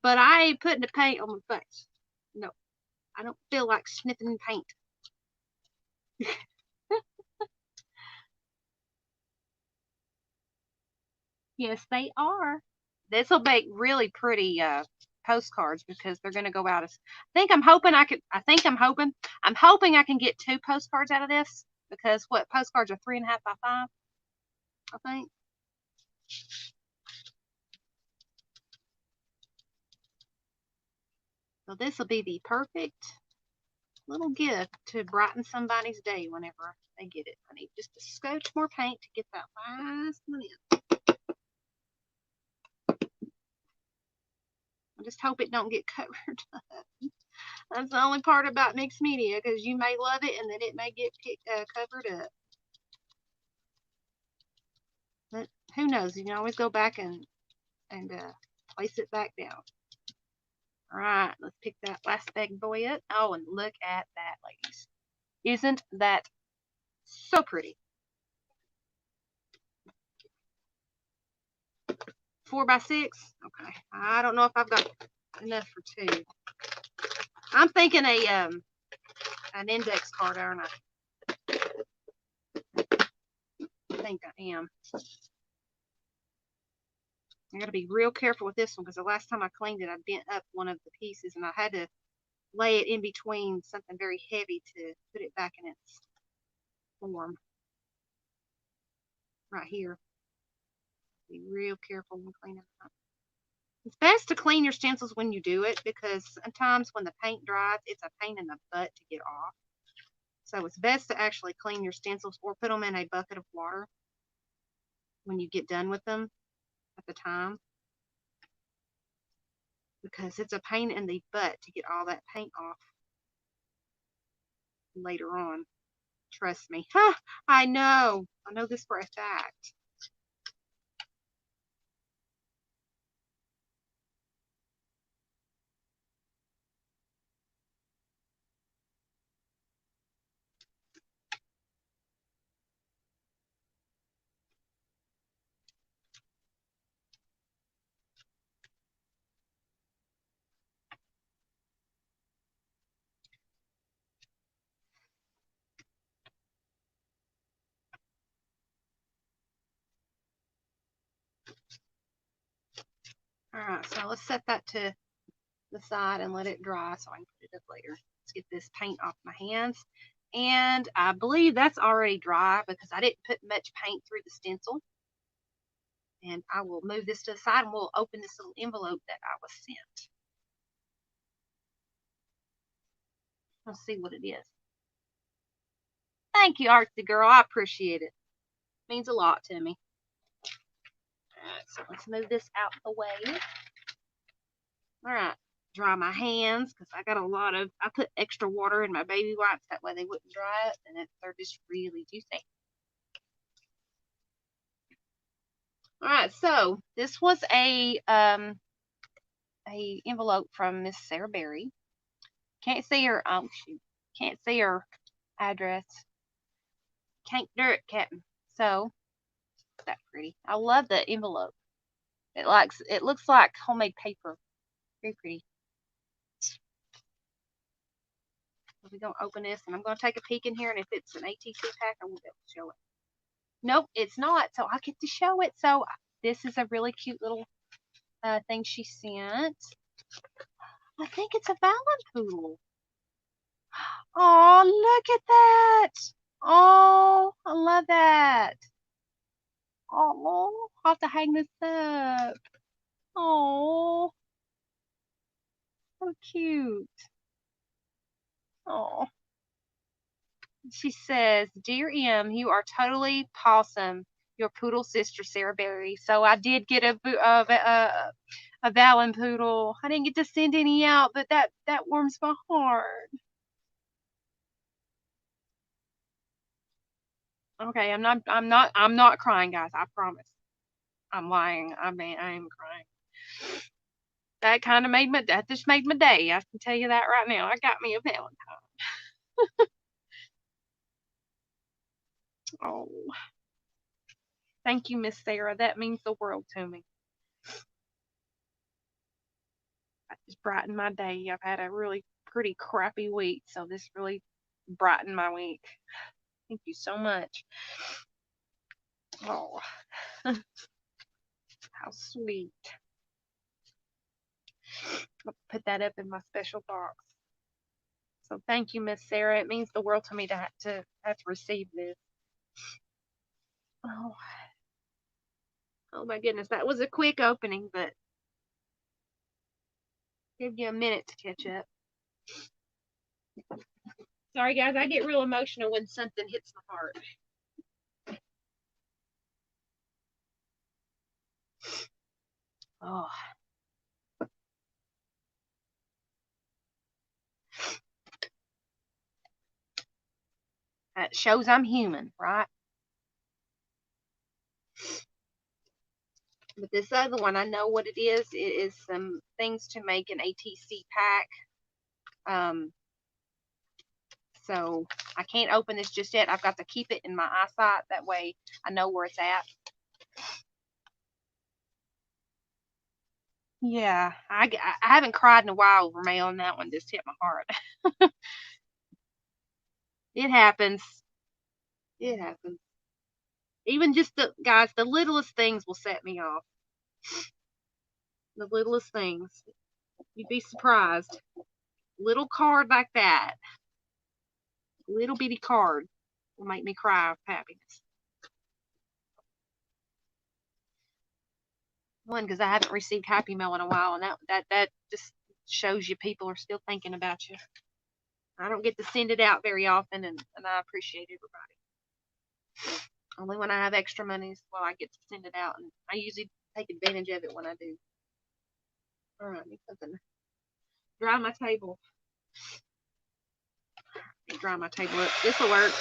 but I ain't putting the paint on my face. No, I don't feel like sniffing paint. Yes, they are. This will make really pretty postcards because they're gonna go out as. I'm hoping I can get 2 postcards out of this because what postcards are 3.5 by 5, I think. So this will be the perfect little gift to brighten somebody's day whenever they get it. I need just a scotch more paint to get that last one in. I just hope it don't get covered up. That's the only part about mixed media, because you may love it and then it may get covered up. But who knows? You can always go back and place it back down. All right, let's pick that last big boy up. Oh, and look at that, ladies. Isn't that so pretty? 4 by 6. Okay, I don't know if I've got enough for 2. I'm thinking an index card, aren't I? I think I am. I got to be real careful with this one because the last time I cleaned it, I bent up one of the pieces and I had to lay it in between something very heavy to put it back in its form. Right here. Be real careful when cleaning it up. It's best to clean your stencils when you do it because sometimes when the paint dries, it's a pain in the butt to get off. So it's best to actually clean your stencils or put them in a bucket of water when you get done with them at the time, because it's a pain in the butt to get all that paint off later on. Trust me. I know this for a fact. All right, so let's set that to the side and let it dry so I can put it up later. Let's get this paint off my hands. And I believe that's already dry because I didn't put much paint through the stencil. And I will move this to the side and we'll open this little envelope that I was sent. Let's see what it is. Thank you, Artsy Girl. I appreciate it. It means a lot to me. Alright, so let's move this out the way. Alright, dry my hands because I put extra water in my baby wipes that way they wouldn't dry up and they're just really juicy. Alright, so this was a envelope from Miss Sarah Berry. Can't see her can't see her address. Can't do it, Captain. So that's pretty. I love the envelope. It looks like homemade paper. Very pretty. So we're gonna open this and I'm gonna take a peek in here, and if it's an ATC pack, I won't be able to show it. Nope, it's not. So I get to show it. So this is a really cute little thing she sent. I think it's a Poodle. Oh, look at that. Oh, I love that. Oh, I'll have to hang this up. Oh, so cute. Oh. She says, "Dear M, you are totally pawsome. Your poodle sister, Sarah Berry." So I did get a Valen poodle. I didn't get to send any out, but that warms my heart. Okay, I'm not crying, guys. I promise. I'm lying. I mean, I am crying. That just made my day. I can tell you that right now. I got me a Valentine. Oh, thank you, Miss Sarah. That means the world to me. That just brightened my day. I've had a really pretty crappy week, so this really brightened my week. Thank you so much. Oh, how sweet. I'll put that up in my special box. So thank you, Miss Sarah. It means the world to me to have to receive this. Oh my goodness, that was a quick opening, but give you a minute to catch up. Sorry, guys, I get real emotional when something hits my heart. Oh. That shows I'm human, right? But this other one, I know what it is. It is some things to make an ATC pack. So I can't open this just yet. I've got to keep it in my eyesight. That way I know where it's at. Yeah, I haven't cried in a while over mail, and that one just hit my heart. It happens. It happens. Even just the littlest things will set me off. The littlest things. You'd be surprised. Little card like that, little bitty card, will make me cry of happiness. One, because I haven't received Happy Mail in a while, and that just shows you people are still thinking about you. I don't get to send it out very often, and I appreciate everybody. Only when I have extra money is when I get to send it out, and I usually take advantage of it when I do. All right, need something. Dry my table. Dry my table up. This will work.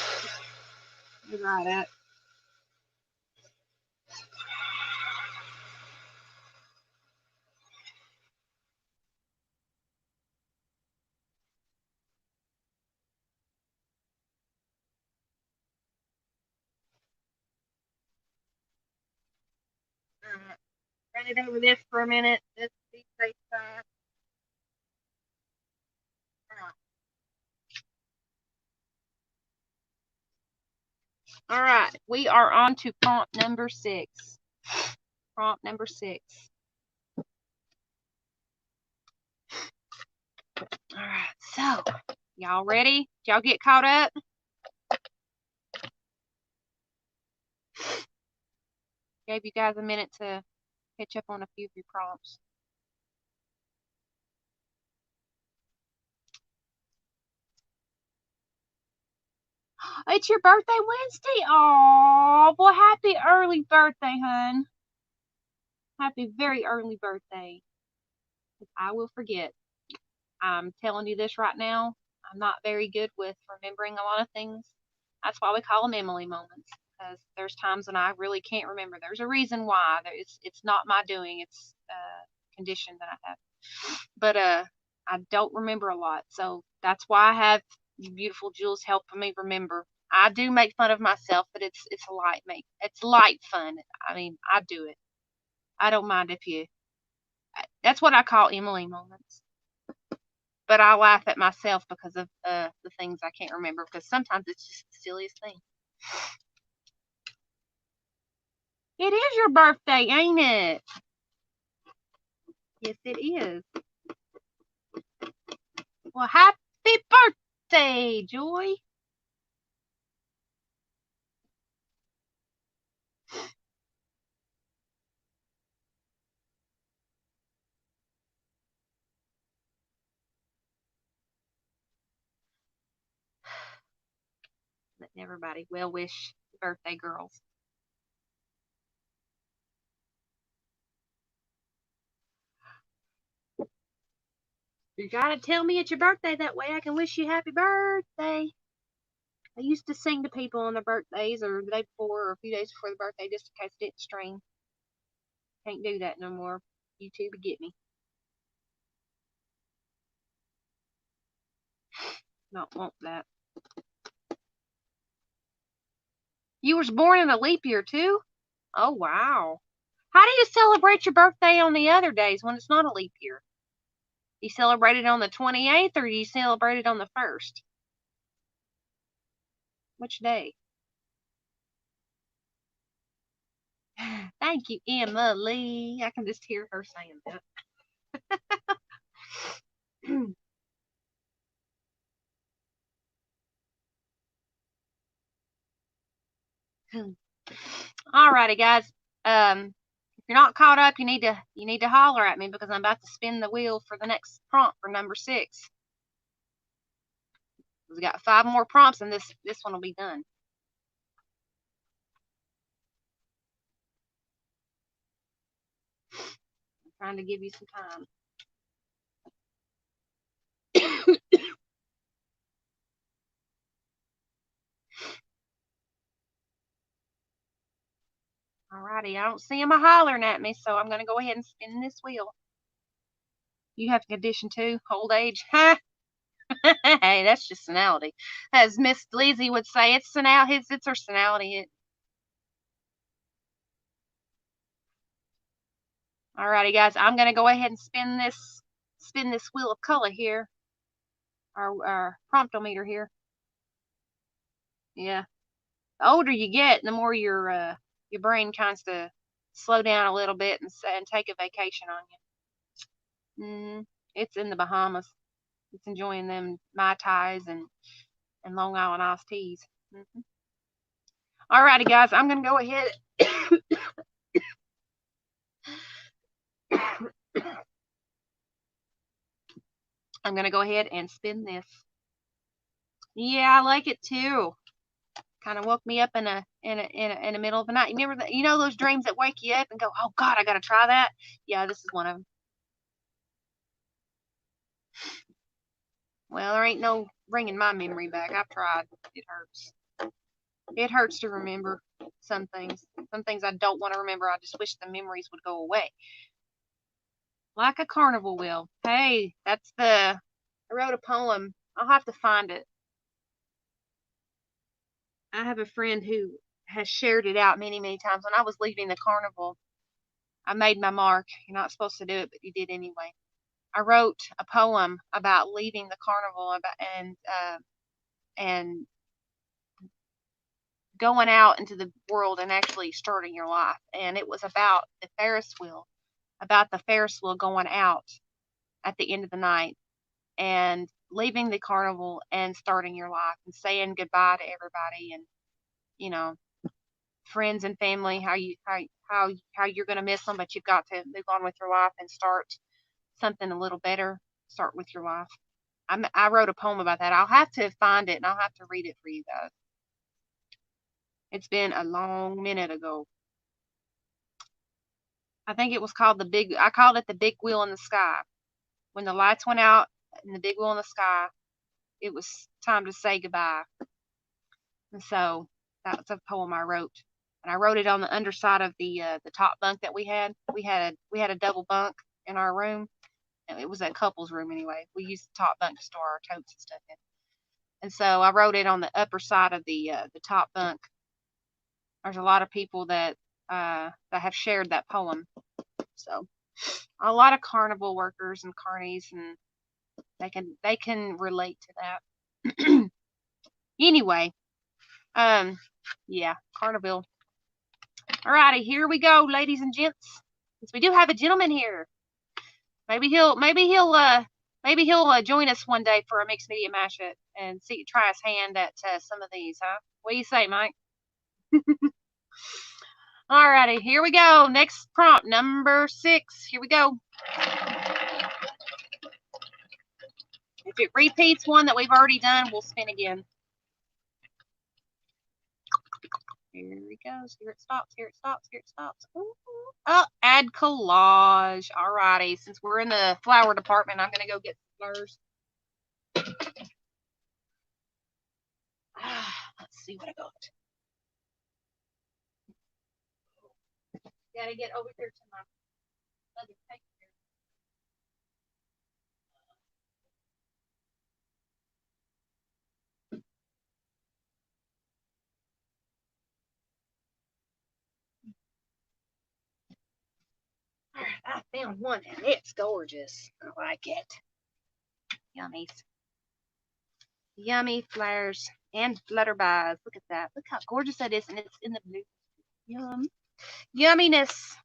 Dry that. Run it over this for a minute. This be safe side. All right, we are on to prompt number 6. Prompt number 6. All right, so y'all ready? Did y'all get caught up? Gave you guys a minute to catch up on a few of your prompts. It's your birthday Wednesday. Oh, well, happy early birthday, hun. Happy very early birthday. I will forget. I'm telling you this right now. I'm not very good with remembering a lot of things. That's why we call them Emily moments. Because there's times when I really can't remember. There's a reason why. It's not my doing. It's a condition that I have. But I don't remember a lot. So that's why I have you beautiful Jules helping me remember. I do make fun of myself, but it's light fun. I mean, I do it. I don't mind if you. That's what I call Emily moments. But I laugh at myself because of the things I can't remember. Because sometimes it's just the silliest thing. It is your birthday, ain't it? Yes, it is. Well, happy birthday, Joy. Letting everybody well wish the birthday girls. You gotta tell me it's your birthday, that way I can wish you happy birthday. I used to sing to people on their birthdays or the day before or a few days before the birthday just in case it didn't stream. Can't do that no more. YouTube would get me. Not want that. You was born in a leap year too? Oh wow. How do you celebrate your birthday on the other days when it's not a leap year? Do you celebrate it on the 28th or do you celebrate it on the 1st? Which day? Thank you, Emily. I can just hear her saying that. Alrighty, guys. If you're not caught up, you need to holler at me because I'm about to spin the wheel for the next prompt for number 6. We've got 5 more prompts, and this one will be done. I'm trying to give you some time. Alrighty, I don't see them hollering at me, so I'm going to go ahead and spin this wheel. You have a condition too, old age. Hey, that's just senility. As Miss Lizzie would say, it's senility. It's her senility. Alrighty, guys, I'm gonna go ahead and spin this wheel of color here, our promptometer here. Yeah, the older you get, the more your brain kinds to slow down a little bit and take a vacation on you. It's in the Bahamas. It's enjoying them Mai Tais and Long Island iced teas. Alrighty, guys, I'm gonna go ahead. I'm gonna go ahead and spin this. Yeah, I like it too. Kind of woke me up in the middle of the night. You remember that? You know those dreams that wake you up and go, "Oh God, I gotta try that." Yeah, this is one of them. Well, there ain't no bringing my memory back. I've tried. It hurts. It hurts to remember some things. Some things I don't want to remember. I just wish the memories would go away. Like a carnival wheel. Hey, I wrote a poem. I'll have to find it. I have a friend who has shared it out many, many times. When I was leaving the carnival, I made my mark. You're not supposed to do it, but you did anyway. I wrote a poem about leaving the carnival and going out into the world and actually starting your life. And it was about the Ferris wheel going out at the end of the night and leaving the carnival and starting your life and saying goodbye to everybody and, you know, friends and family, how you're going to miss them, but you've got to move on with your life and start something a little better. Start with your life. I wrote a poem about that. I'll have to find it and I'll have to read it for you guys. It's been a long minute ago. I think it was called I called it the big wheel in the sky. When the lights went out and the big wheel in the sky, it was time to say goodbye. And so that's a poem I wrote. And I wrote it on the underside of the top bunk that we had. We had a double bunk in our room. It was a couple's room anyway. We used the top bunk to store our totes and stuff in. And so I wrote it on the upper side of the top bunk. There's a lot of people that have shared that poem. So a lot of carnival workers and carnies, and they can relate to that. Anyway, yeah, carnival. Alrighty, here we go, ladies and gents. Since we do have a gentleman here, maybe he'll join us one day for a mixed media mashup and try his hand at some of these, huh? What do you say, Mike? Alrighty, here we go. Next prompt, number 6. Here we go. If it repeats one that we've already done, we'll spin again. Here it goes. Here it stops. Here it stops. Here it stops. Ooh. Oh, add collage. Alrighty. Since we're in the flower department, I'm going to go get flowers. Let's see what I got. Gotta get over here to my other paper. Alright, I found one and it's gorgeous. I like it. Yummies. Yummy flowers and flutterbys. Look at that. Look how gorgeous that is, and it's in the blue. Yum. Yumminess.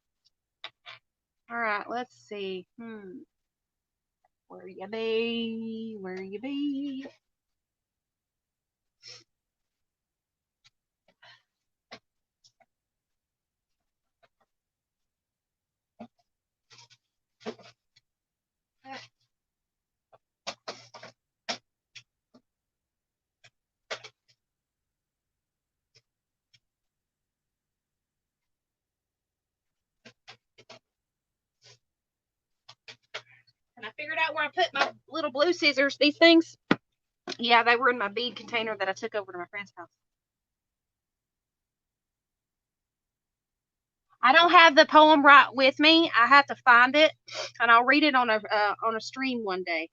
Alright, let's see. Where you be? Where you be? And I figured out where I put my little blue scissors. These things, yeah, they were in my bead container that I took over to my friend's house. I don't have the poem right with me. I have to find it, and I'll read it on a stream one day.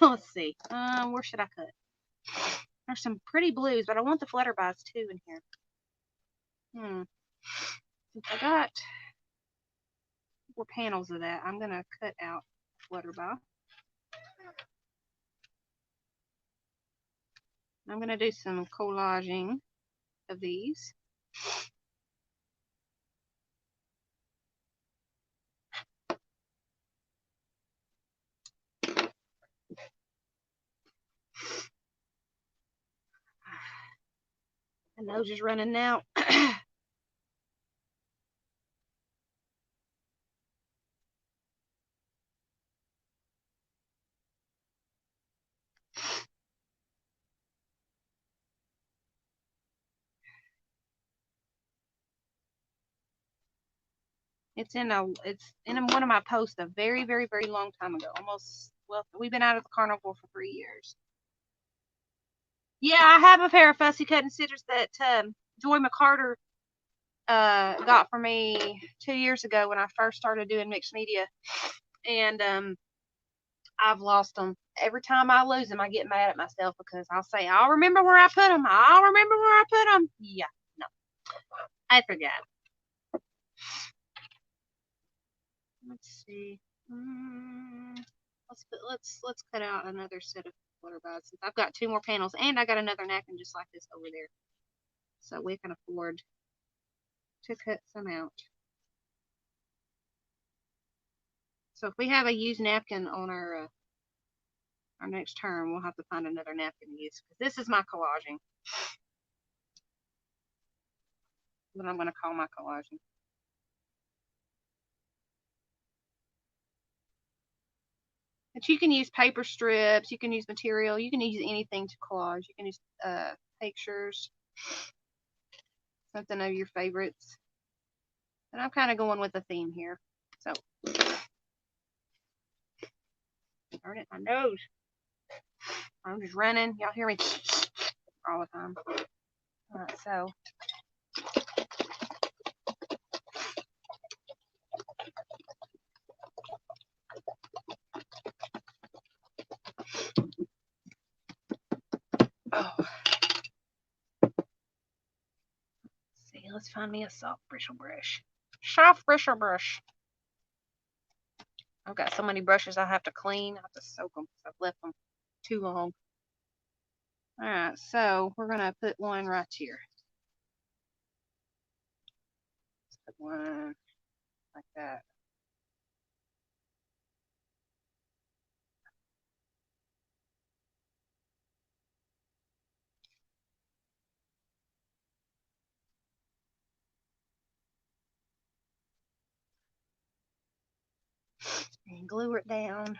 Let's see. Where should I put? There's some pretty blues, but I want the flutterbys too in here. Since I got 4 panels of that. I'm gonna cut out Flutterby. I'm gonna do some collaging of these. My nose is running now. It's in one of my posts a very, very, very long time ago. Well, we've been out of the carnival for 3 years. Yeah, I have a pair of fussy cutting scissors that Joy McCarter got for me 2 years ago when I first started doing mixed media, and I've lost them. Every time I lose them, I get mad at myself because I'll say, I'll remember where I put them. I'll remember where I put them. Yeah, no, I forgot. Let's see. Let's cut out another set of Flutterbys since I've got 2 more panels and I got another napkin just like this over there, so we can afford to cut some out. So if we have a used napkin on our next term, we'll have to find another napkin to use because this is my collaging. What I'm going to call my collaging. But you can use paper strips, you can use material, you can use anything to collage. You can use pictures, something of your favorites. And I'm kind of going with a theme here. So, darn it, my nose. I'm just running. Y'all hear me all the time. All right, so. Oh. See, let's find me a soft bristle brush. Soft bristle brush. I've got so many brushes I have to clean. I have to soak them because I've left them too long. All right, so we're going to put one right here. Let's put one like that. And glue it down.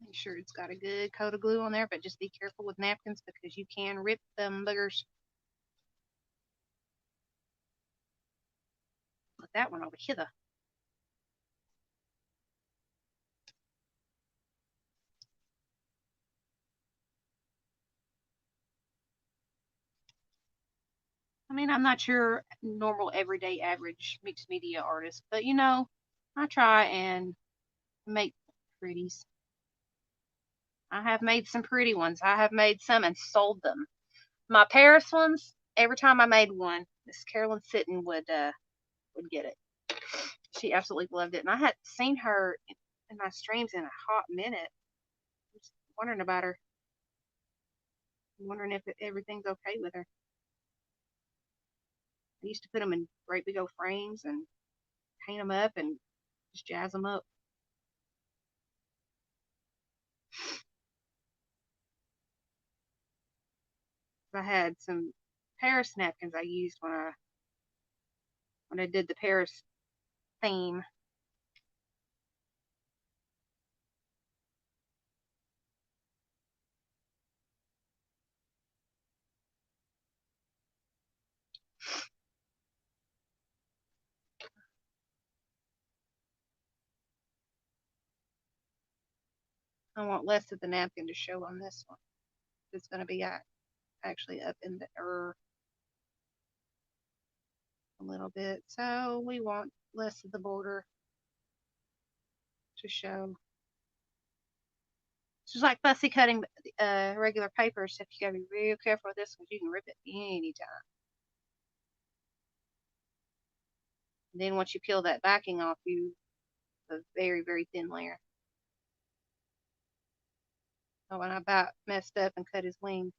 Make sure it's got a good coat of glue on there, but just be careful with napkins because you can rip them boogers. Put that one over here. I mean, I'm not your normal, everyday, average mixed media artist, but you know, I try and make pretties. I have made some pretty ones. I have made some and sold them. My Paris ones, every time I made one, Miss Carolyn Sitton would get it. She absolutely loved it. And I hadn't seen her in my streams in a hot minute. I'm just wondering about her. I'm wondering if everything's okay with her. I used to put them in great big old frames and paint them up and just jazz them up. I had some Paris napkins I used when I did the Paris theme. I want less of the napkin to show on this one. It's going to be actually up in the a little bit, so we want less of the border to show. It's just like fussy cutting regular paper, except you gotta be real careful with this one. You can rip it anytime. Then once you peel that backing off, you have a very, very thin layer. Oh, and I about messed up and cut his wing.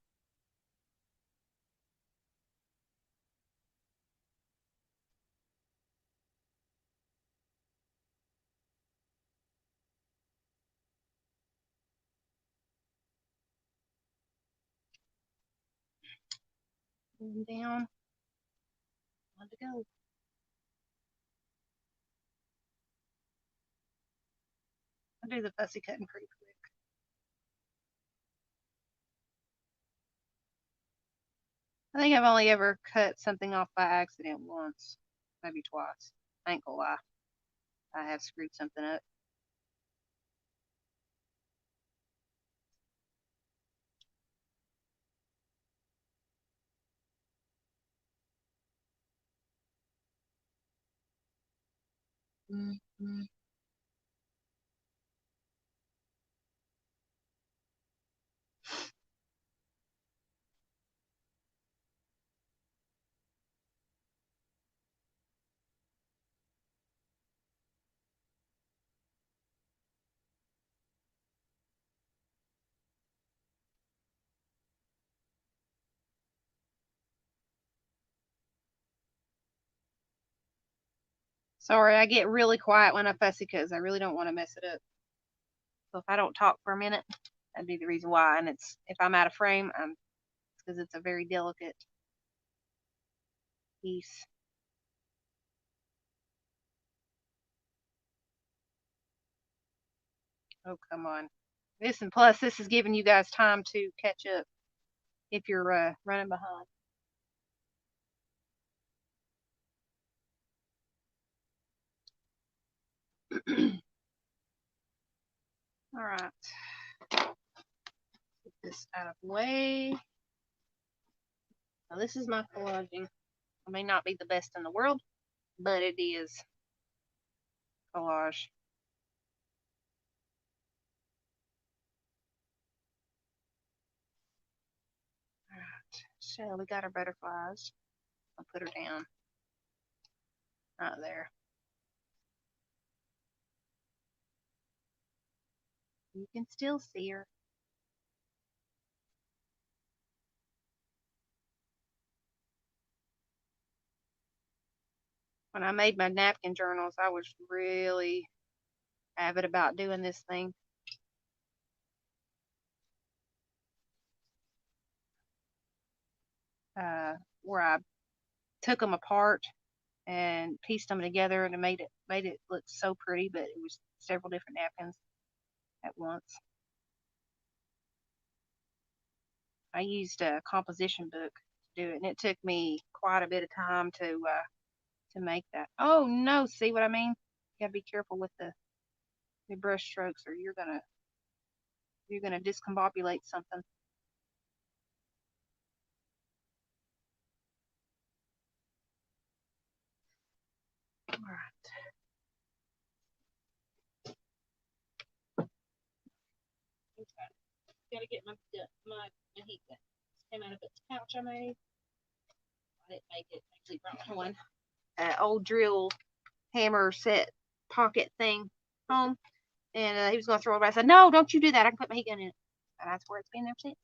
And down. On to go. I'll do the fussy cutting pretty quick. I think I've only ever cut something off by accident once, maybe twice. I ain't gonna lie. I have screwed something up. Mm-hmm. Sorry, I get really quiet when I fussy because I really don't want to mess it up. So if I don't talk for a minute, that'd be the reason why. And it's if I'm out of frame, it's because it's a very delicate piece. Oh, come on. This and plus, this is giving you guys time to catch up if you're running behind. All right. Get this out of the way. Now, this is my collaging. It may not be the best in the world, but it is collage. All right. So we got our butterflies. I'll put her down right there. You can still see her. When I made my napkin journals, I was really avid about doing this thing. Where I took them apart and pieced them together, and it made it look so pretty, but it was several different napkins at once. I used a composition book to do it, and it took me quite a bit of time to make that. Oh no, see what I mean? You gotta be careful with the brush strokes, or you're gonna discombobulate something. All right. Gotta get my heat gun. Came out of its pouch I made. I didn't make it. Actually brought my one old drill hammer set pocket thing home, and he was gonna throw it away. I said, "No, don't you do that. I can put my heat gun in it." And that's where it's been there since.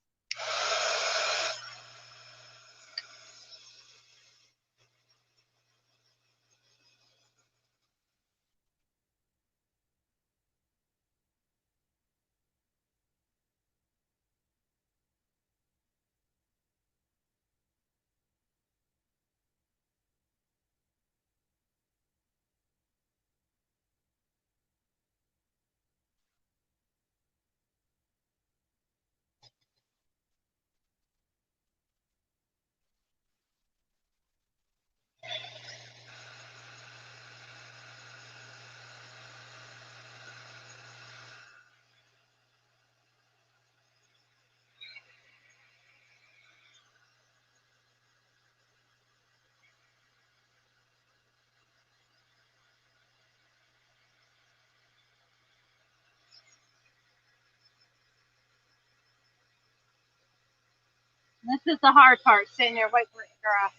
This is the hard part, sitting there waiting for it to dry.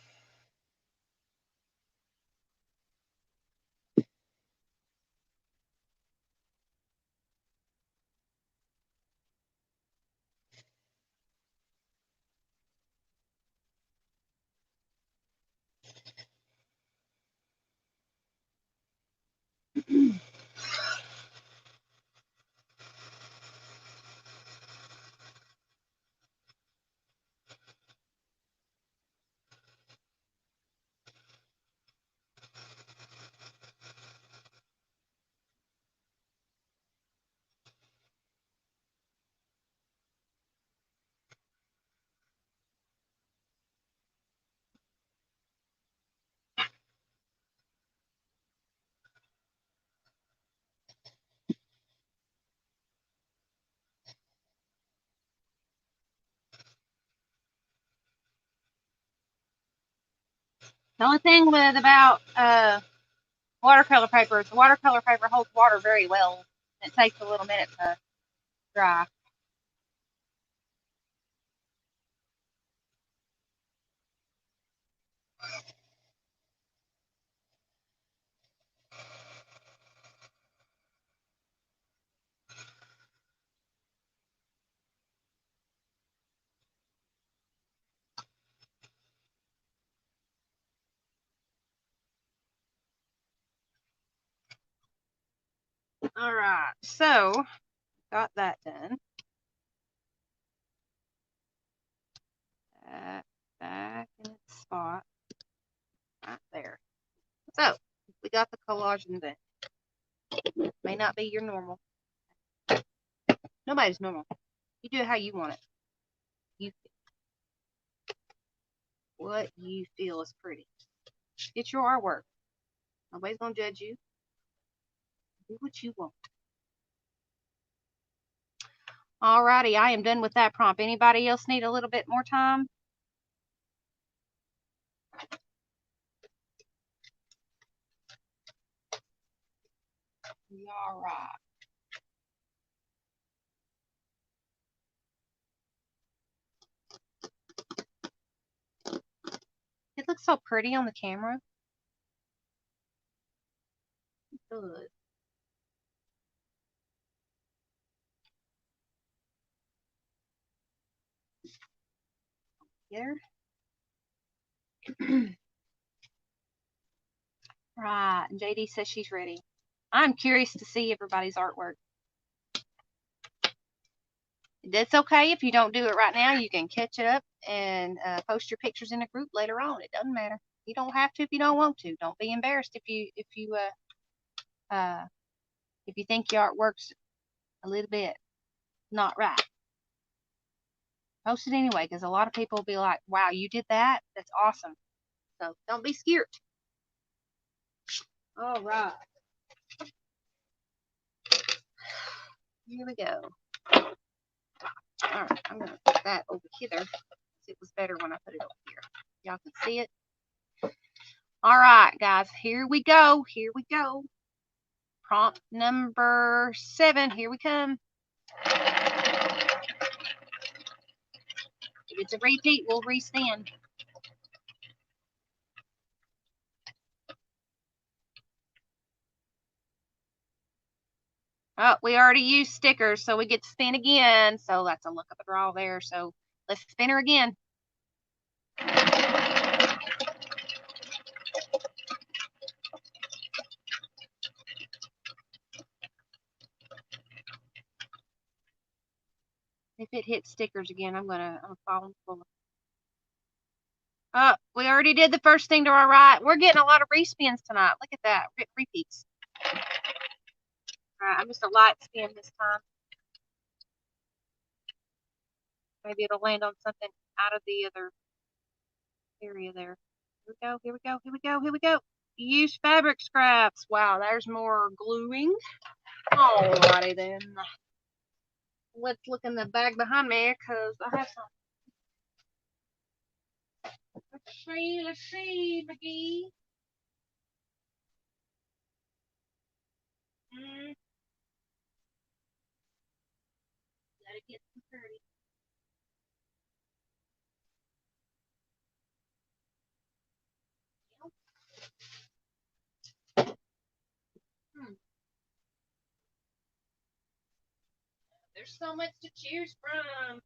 The only thing about watercolor paper is the watercolor paper holds water very well. It takes a little minute to dry. All right, so got that done. Back in its spot, right there. So we got the collaging done. May not be your normal. Nobody's normal. You do it how you want it. You what you feel is pretty. Get your artwork. Nobody's gonna judge you. Do what you want. Alrighty, I am done with that prompt. Anybody else need a little bit more time? All right. It looks so pretty on the camera. It does. There. Right, and JD says she's ready. I'm curious to see everybody's artwork. That's okay if you don't do it right now. You can catch it up and post your pictures in a group later on. It doesn't matter. You don't have to if you don't want to. Don't be embarrassed if you think your artwork's a little bit not right. Post it anyway, because a lot of people will be like, "Wow, you did that? That's awesome." So don't be scared. All right. Here we go. All right, I'm gonna put that over here. It was better when I put it over here. Y'all can see it. All right, guys, here we go. Here we go. Prompt number 7. Here we come. If it's a repeat, we'll resend. Oh, we already used stickers, so we get to spin again. So that's a look at the draw there. So let's spin her again. If it hits stickers again, I'm gonna fall in full. Oh, we already did the first thing to our right. We're getting a lot of respins tonight. Look at that. Repeats. All right, I'm just a light spin this time. Maybe it'll land on something out of the other area there. Here we go, here we go, here we go, here we go. Use fabric scraps. Wow, there's more gluing. Alrighty then. Let's look in the bag behind me because I have some. Let's see, McGee. Gotta get some pretty. There's so much to choose from.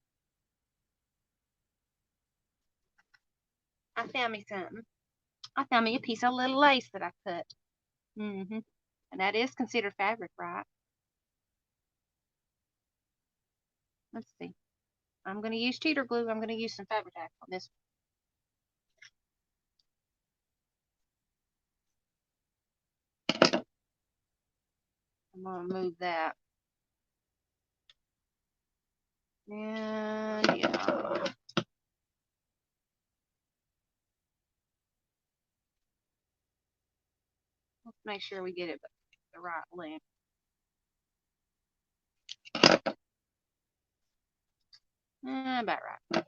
I found me something. I found me a piece of little lace that I cut. And that is considered fabric, right? Let's see. I'm going to use cheater glue. I'm going to use some fabric tack on this one. I'm going to move that. And yeah. Let's make sure we get it the right length. About right.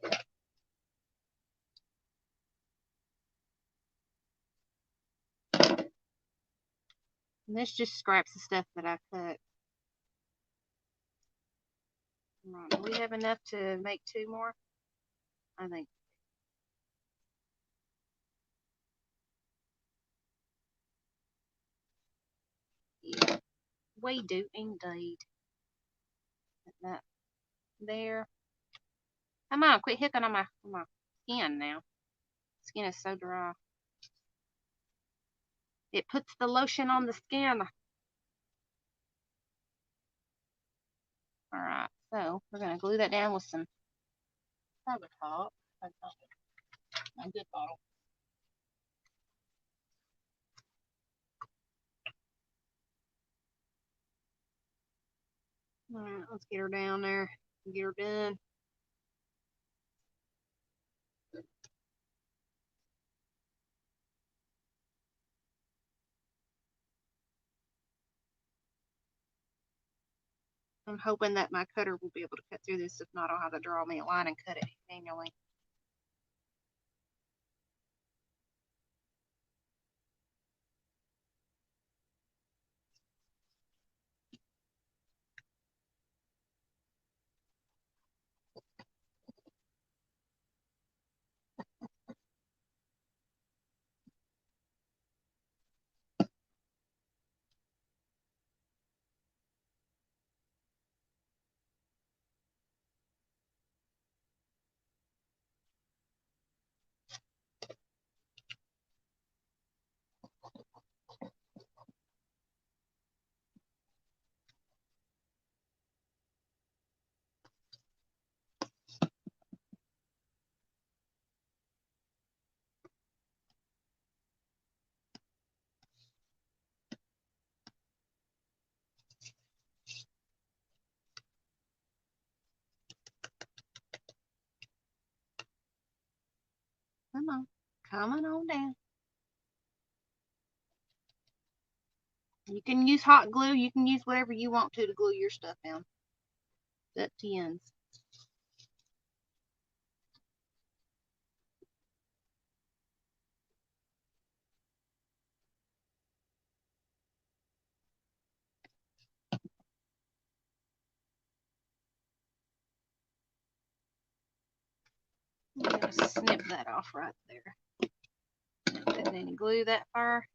And this just scraps the stuff that I cut. Right, do we have enough to make 2 more? I think. Yeah, we do indeed. Put that there. Come on, quit hicking on my skin now. Skin is so dry. It puts the lotion on the skin. Alright, so we're going to glue that down with some fabric top. A good bottle. Alright, let's get her down there and get her done. I'm hoping that my cutter will be able to cut through this. If not, I'll have to draw me a line and cut it manually. Come on, coming on down. You can use hot glue. You can use whatever you want to glue your stuff down. It's up to you. I'm going to snip that off right there. And then glue that far.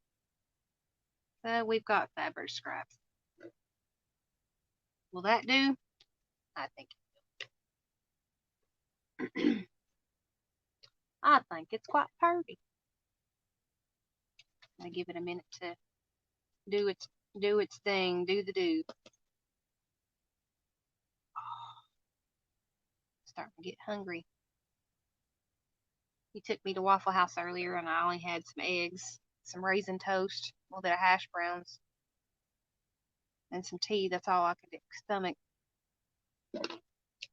So we've got fabric scraps. Will that do? I think it will. I think it's quite pretty. I'm going to give it a minute to do its thing, do the do. Starting to get hungry. He took me to Waffle House earlier and I only had some eggs, some raisin toast, a little bit of hash browns, and some tea. That's all I could stomach.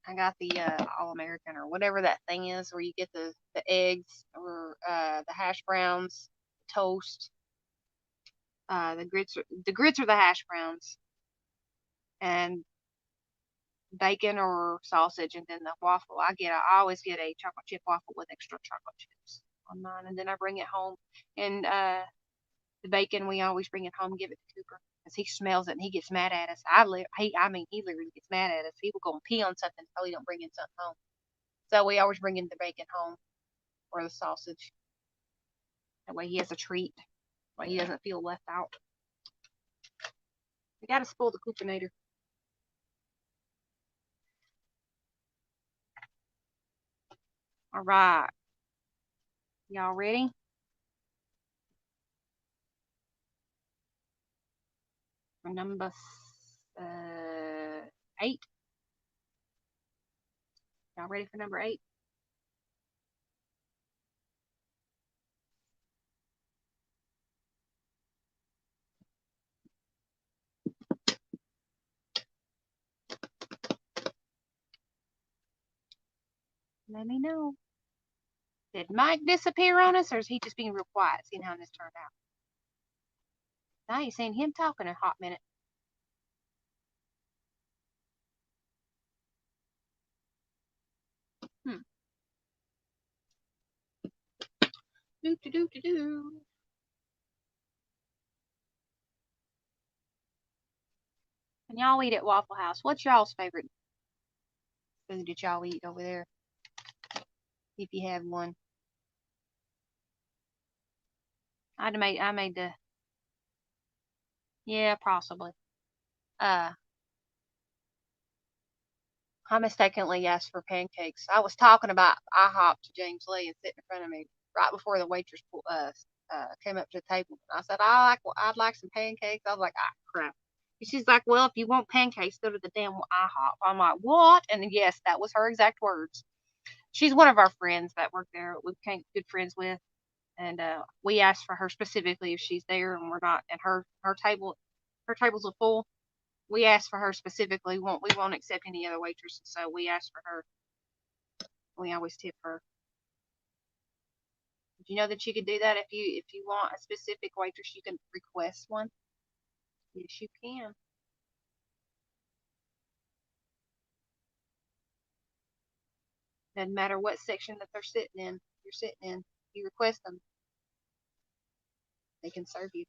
I got the All-American or whatever that thing is where you get the eggs or the hash browns, toast, the grits are the hash browns, and bacon or sausage, and then the waffle. I always get a chocolate chip waffle with extra chocolate chips on mine, and then I bring it home. And the bacon, we always bring it home and give it to Cooper because he smells it and he gets mad at us. He literally gets mad at us. He will go and pee on something so he don't bring in something home. So we always bring in the bacon home or the sausage. That way he has a treat. That way he doesn't feel left out. We gotta spoil the Coopinator. All right. Y'all ready? For number 8. Y'all ready for number 8? Let me know. Did Mike disappear on us, or is he just being real quiet, seeing how this turned out? I ain't seen him talk in a hot minute. Do. And y'all eat at Waffle House. What's y'all's favorite food that y'all eat over there? If you have one. I made the, yeah, possibly. I mistakenly asked for pancakes. I was talking about IHOP to James Lee and sitting in front of me right before the waitress came up to the table. I said, I'd like some pancakes. I was like, crap. And she's like, well, if you want pancakes, go to the damn IHOP. I'm like, what? And yes, that was her exact words. She's one of our friends that work there. We became good friends with, and we asked for her specifically if she's there, and we're not. And her tables are full. We asked for her specifically. We won't accept any other waitresses, so we asked for her. We always tip her. Did you know that you could do that if you want a specific waitress, you can request one? Yes, you can. Doesn't matter what section that you're sitting in. You request them, they can serve you.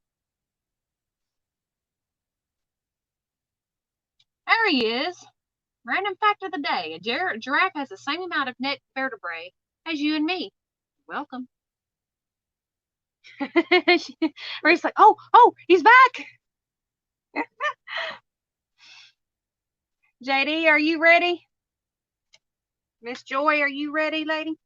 There he is. Random fact of the day: a giraffe has the same amount of neck vertebrae as you and me. Welcome. Reese's like, oh, he's back. JD, are you ready? Miss Joy, are you ready, lady?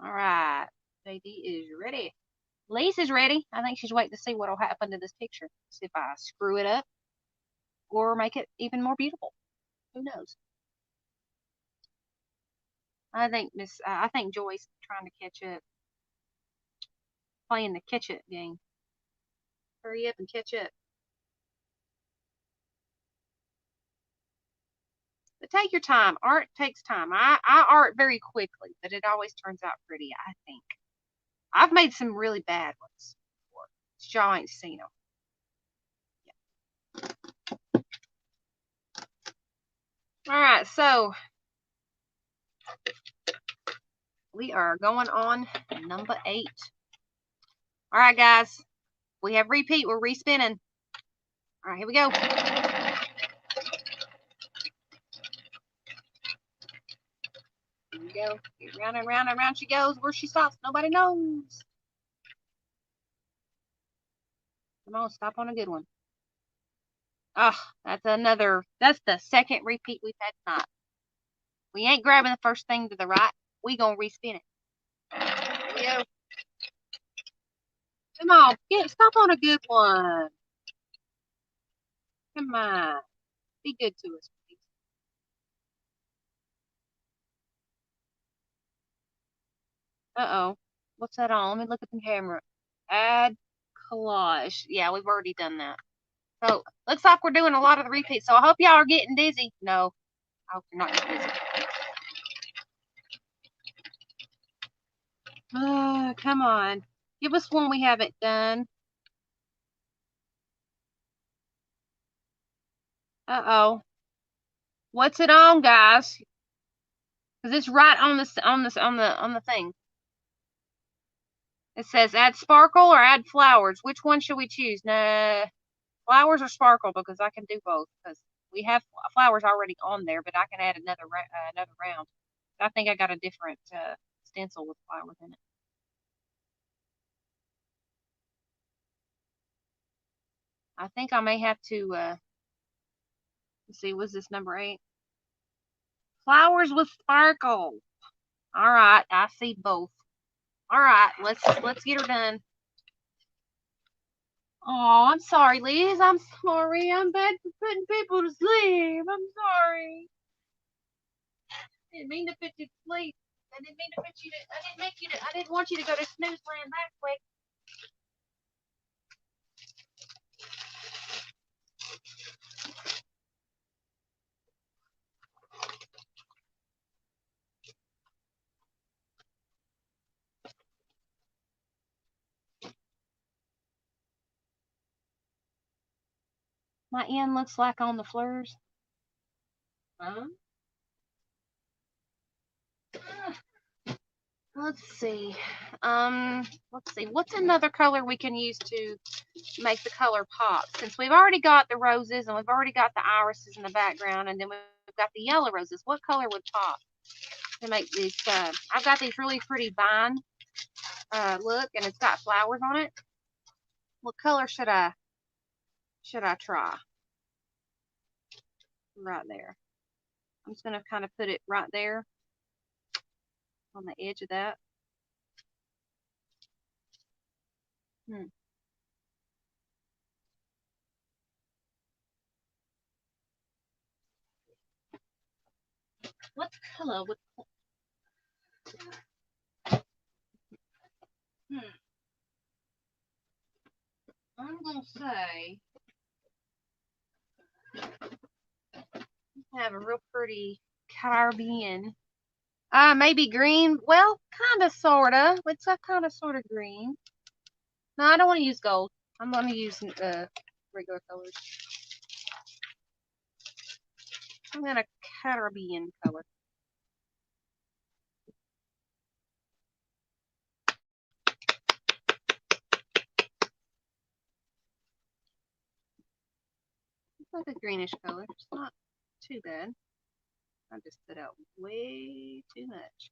All right. JD is ready. Lisa's ready. I think she's waiting to see what will happen to this picture. See if I screw it up or make it even more beautiful. Who knows? I think Joy's trying to catch up, playing the catch up game. Hurry up and catch up. But take your time. Art takes time. I art very quickly, but it always turns out pretty, I think. I've made some really bad ones before. Y'all ain't seen them. Yeah. All right, so we are going on number 8. All right, guys. We have repeat. We're respinning. All right, here we go. Here we go. Round and round and round she goes. Where she stops, nobody knows. Come on, stop on a good one. Oh, that's the second repeat we've had tonight. We ain't grabbing the first thing to the right. We gonna respin it. Here we go. Come on, stop on a good one. Come on. Be good to us, please. Uh-oh. What's that on? Let me look at the camera. Add collage. Yeah, we've already done that. So, looks like we're doing a lot of the repeats. So, I hope y'all are getting dizzy. No, I hope you're not getting dizzy. Come on. Give us one we haven't done. Uh-oh. What's it on, guys? Because it's right on the thing. It says add sparkle or add flowers. Which one should we choose? Nah, flowers or sparkle, because I can do both. Because we have flowers already on there, but I can add another round. I think I got a different stencil with flowers in it. I think I may have to Let's see, was this number 8? Flowers with sparkle. All right, I see both. All right, let's get her done. Oh, I'm sorry, Liz. I'm sorry. I'm bad for putting people to sleep. I'm sorry. I didn't mean to put you to sleep. I didn't mean to put you to. I didn't want you to go to snooze land that quick. My end looks like on the flowers. Huh? Let's see. Let's see. What's another color we can use to make the color pop? Since we've already got the roses and we've already got the irises in the background, and then we've got the yellow roses. What color would pop to make this? I've got these really pretty vine look, and it's got flowers on it. What color should I try? Right there. I'm just gonna kind of put it right there on the edge of that. What color would? I'm gonna say have a real pretty Caribbean. Maybe green. Well, kind of, sort of. It's a kind of, sort of green. No, I don't want to use gold. I'm going to use regular colors. I'm going to Caribbean color. It's like a greenish color. It's not too bad. I just put out way too much.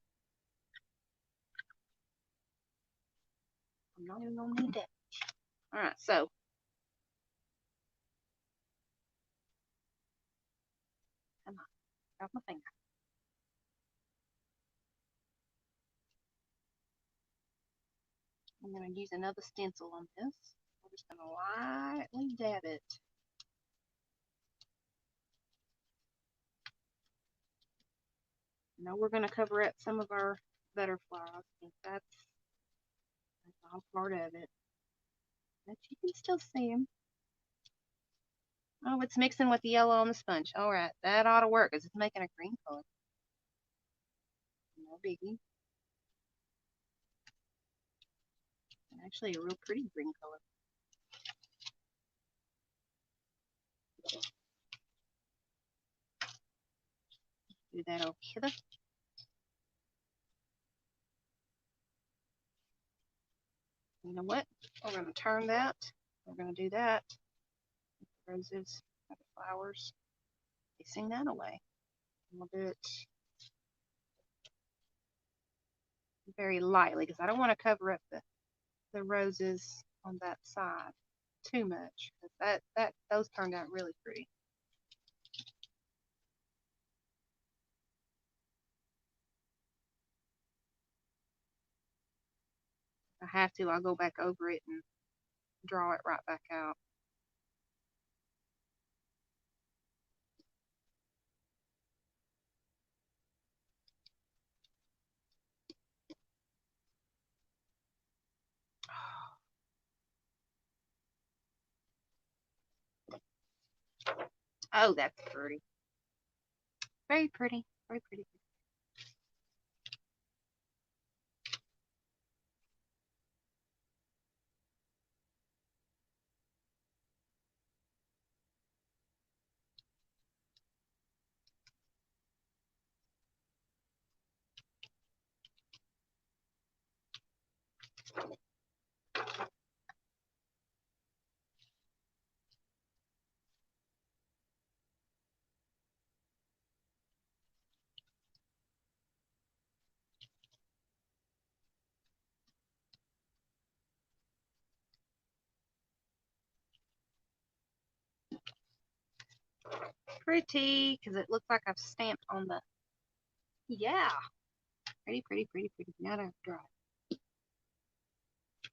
I'm not even going to need that. Alright, so. Come on. Grab my finger. I'm going to use another stencil on this. I'm just going to lightly dab it. Now we're going to cover up some of our butterflies. That's all part of it. But you can still see them. Oh, it's mixing with the yellow on the sponge. All right, that ought to work because it's making a green color. No biggie. Actually, a real pretty green color. Do that over here. You know what? We're going to turn that. We're going to do that. Roses, flowers. Facing that away. And we'll do it very lightly because I don't want to cover up the roses on that side too much. Those turned out really pretty. If I have to, I'll go back over it and draw it right back out. Oh, that's pretty. Very pretty. Very pretty. pretty because it looks like I've stamped on the, yeah. Pretty, pretty, pretty, pretty. Now to dry.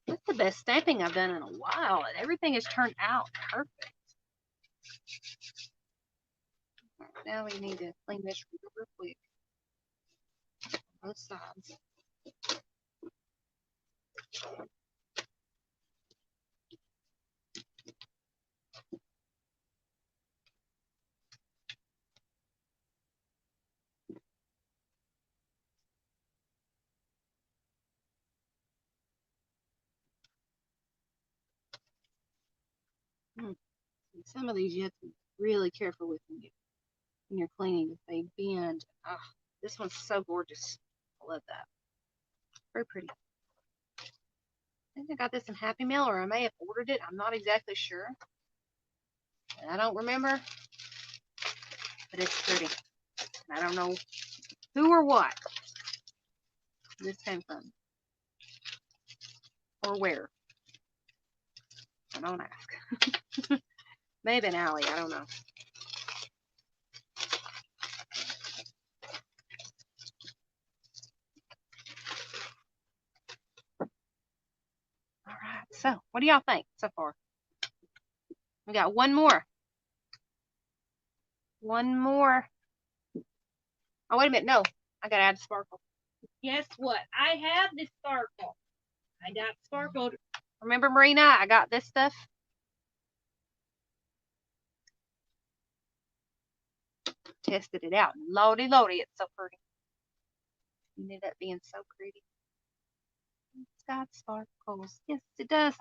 That's the best stamping I've done in a while, and everything has turned out perfect. All right, now we need to clean this real quick. Both sides. Some of these you have to be really careful with when you're cleaning. If they bend, this one's so gorgeous. I love that. Very pretty. I think I got this in Happy Meal, or I may have ordered it. I'm not exactly sure. And I don't remember, but it's pretty. I don't know who or what this came from, or where. I don't ask. Maybe an alley. I don't know. All right. So, what do y'all think so far? We got one more. One more. Oh, wait a minute. No, I gotta add sparkle. Guess what? I have this sparkle. I got sparkled. Remember, Marina? I got this stuff. Tested it out. Lordy, lordy, it's so pretty. You ended up being so pretty. It's got sparkles. Yes, it does.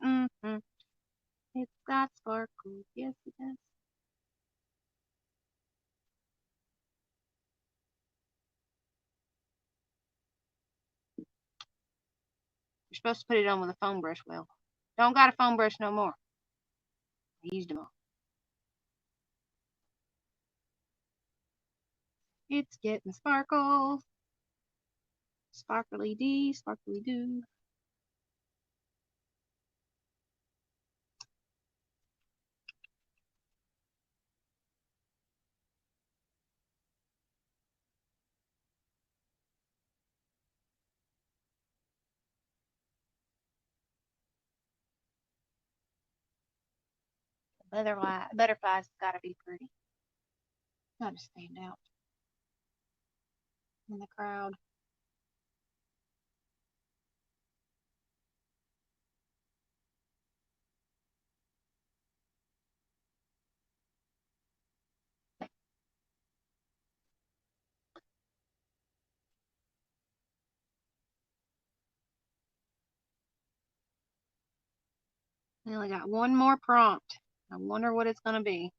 It's got sparkles. Yes, it does. You're supposed to put it on with a foam brush. Well, don't got a foam brush no more. I used them all. It's getting sparkles. Sparkly dee, sparkly do. Butterflies gotta be pretty. Gotta stand out in the crowd. We only got one more prompt. I wonder what it's gonna be.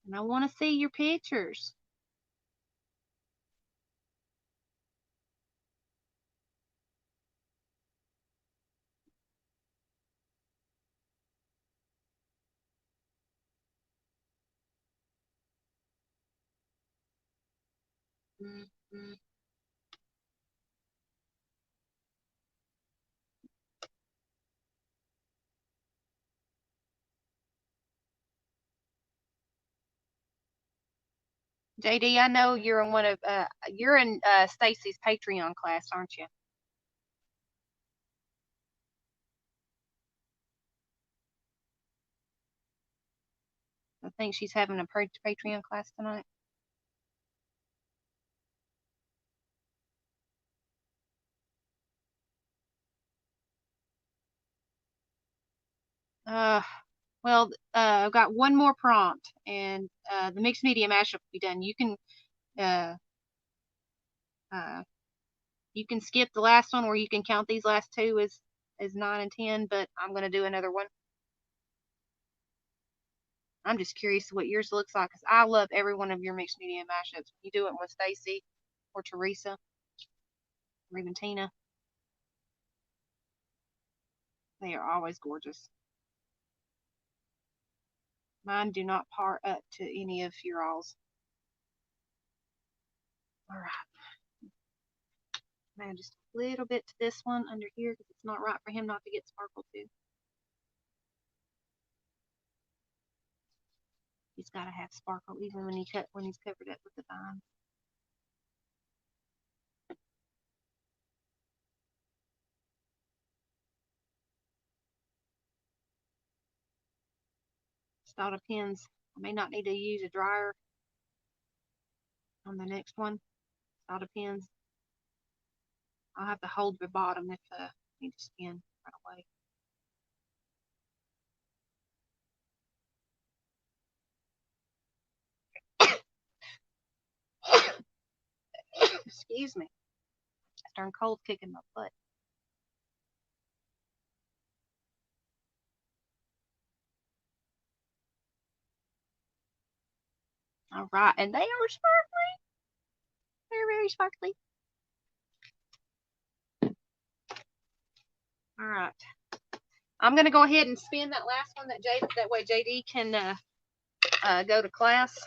And I want to see your pictures. JD, I know you're in Stacy's Patreon class, aren't you? I think she's having a Patreon class tonight. Well, I've got one more prompt, and the mixed media mashup will be done. You can skip the last one, or you can count these last two as 9 and 10. But I'm gonna do another one. I'm just curious what yours looks like, because I love every one of your mixed media mashups. You do it with Stacy or Teresa or even Tina. They are always gorgeous. Mine do not par up to any of your alls. All right. Add just a little bit to this one under here because it's not right for him not to get sparkle too. He's got to have sparkle even when he's covered up with the vine. Just all depends. I may not need to use a dryer on the next one. It all depends. I'll have to hold the bottom if I need to spin right away. Excuse me. It's darn cold kicking my butt. All right, and they are sparkly. They're very sparkly. All right. I'm gonna go ahead and spin that last one that way JD can go to class.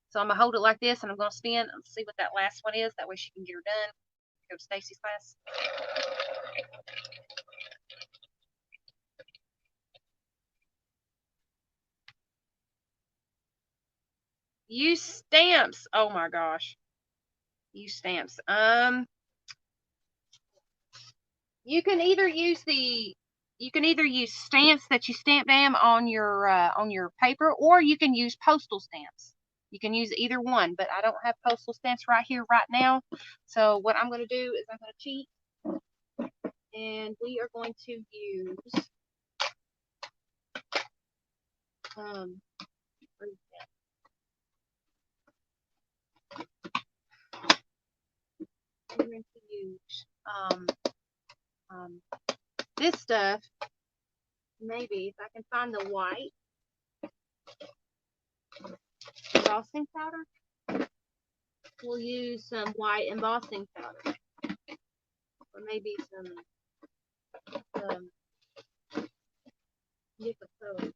So I'm gonna hold it like this and I'm gonna spin and see what that last one is. That way she can get her done. Go to Stacy's class. Use stamps. Oh my gosh. Use stamps. You can either use stamps that you stamp down on your paper, or you can use postal stamps. You can use either one, but I don't have postal stamps right here right now. So what I'm going to do is I'm going to cheat, and we are going to use we're going to use this stuff. Maybe if I can find the white embossing powder, we'll use some white embossing powder, or maybe some different colors.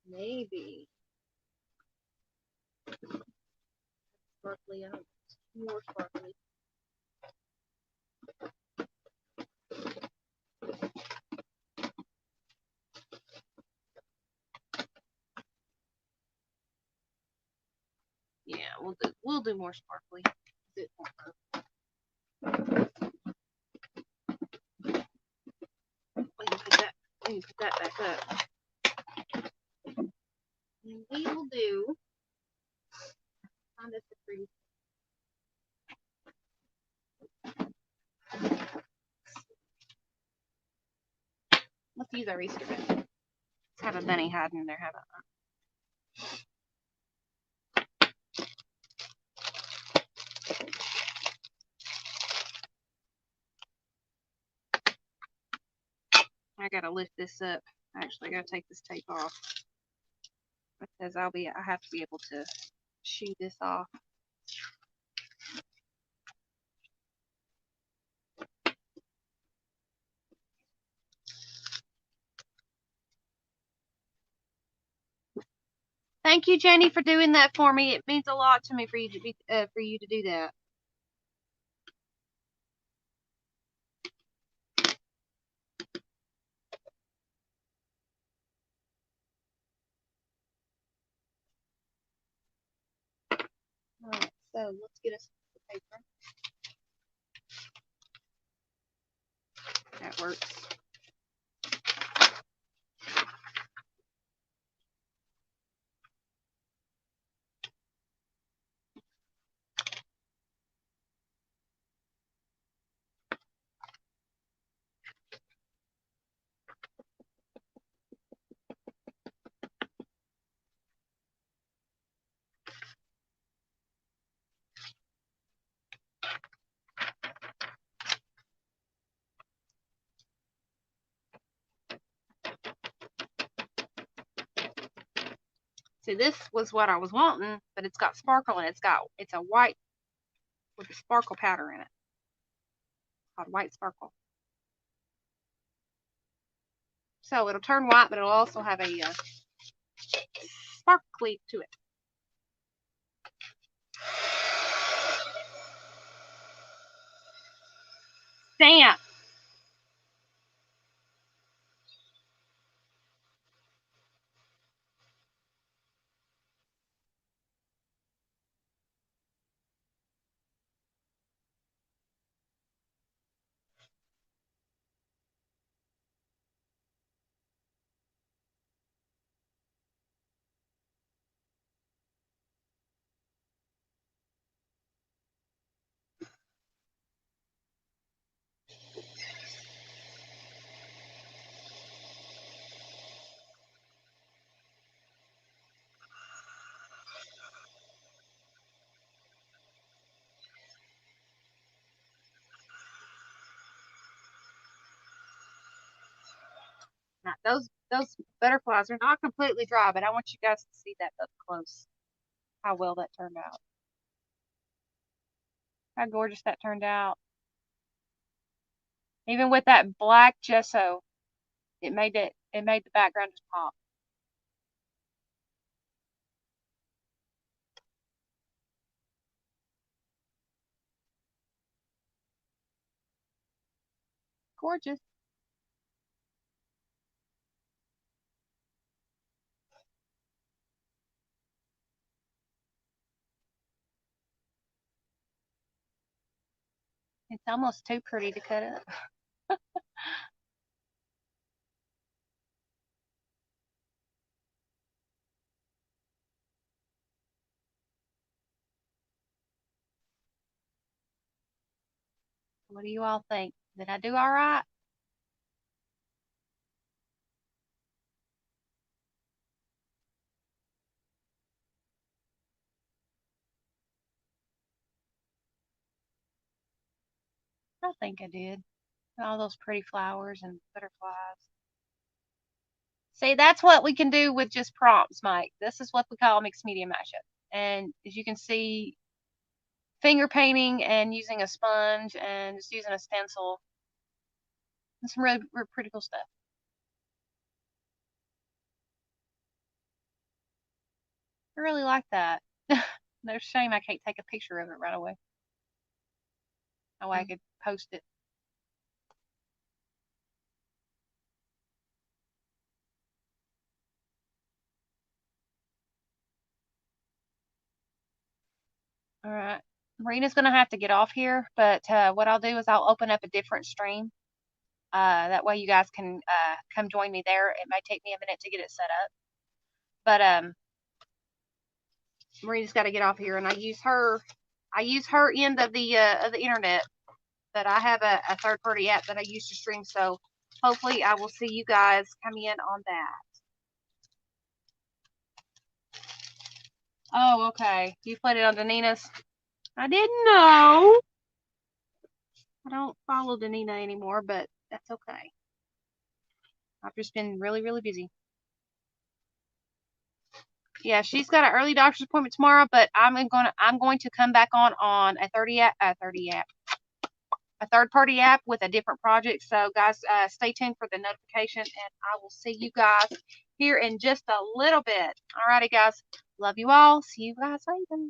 Maybe sparkly. I don't know, more sparkly. Yeah, we'll do more sparkly. We can put that back up. And we will do find us a pretty. Let's use our Easter bunny. Let's have a bunny hiding in there. How about that? I gotta lift this up. Actually, I gotta take this tape off because I have to be able to shoot this off. Thank you, Jenny, for doing that for me. It means a lot to me for you to do that. All right, so let's get us the paper. That works. See, this was what I was wanting, but it's got sparkle and it's a white with a sparkle powder in it. It's called white sparkle. So it'll turn white, but it'll also have a sparkly to it. Stamp. Now, those butterflies are not completely dry, but I want you guys to see that up close, how well that turned out. How gorgeous that turned out. Even with that black gesso, it made the background just pop. Gorgeous. It's almost too pretty to cut up. What do you all think? Did I do all right? I think I did. All those pretty flowers and butterflies. See, that's what we can do with just prompts, Mike. This is what we call a mixed media mashup. And as you can see, finger painting and using a sponge and just using a stencil and some really pretty cool stuff. I really like that. No shame I can't take a picture of it right away. That way I could post it. All right. Marina's going to have to get off here, but what I'll do is I'll open up a different stream. That way you guys can come join me there. It may take me a minute to get it set up. But Marina's got to get off here, and I use her end of the internet, but I have a third-party app that I use to stream, so hopefully I will see you guys come in on that. Oh, okay. You played it on Danina's? I didn't know. I don't follow Danina anymore, but that's okay. I've just been really, really busy. Yeah, she's got an early doctor's appointment tomorrow, but I'm going to come back on a third-party app with a different project. So guys, stay tuned for the notification, and I will see you guys here in just a little bit. Alrighty, guys. Love you all. See you guys later.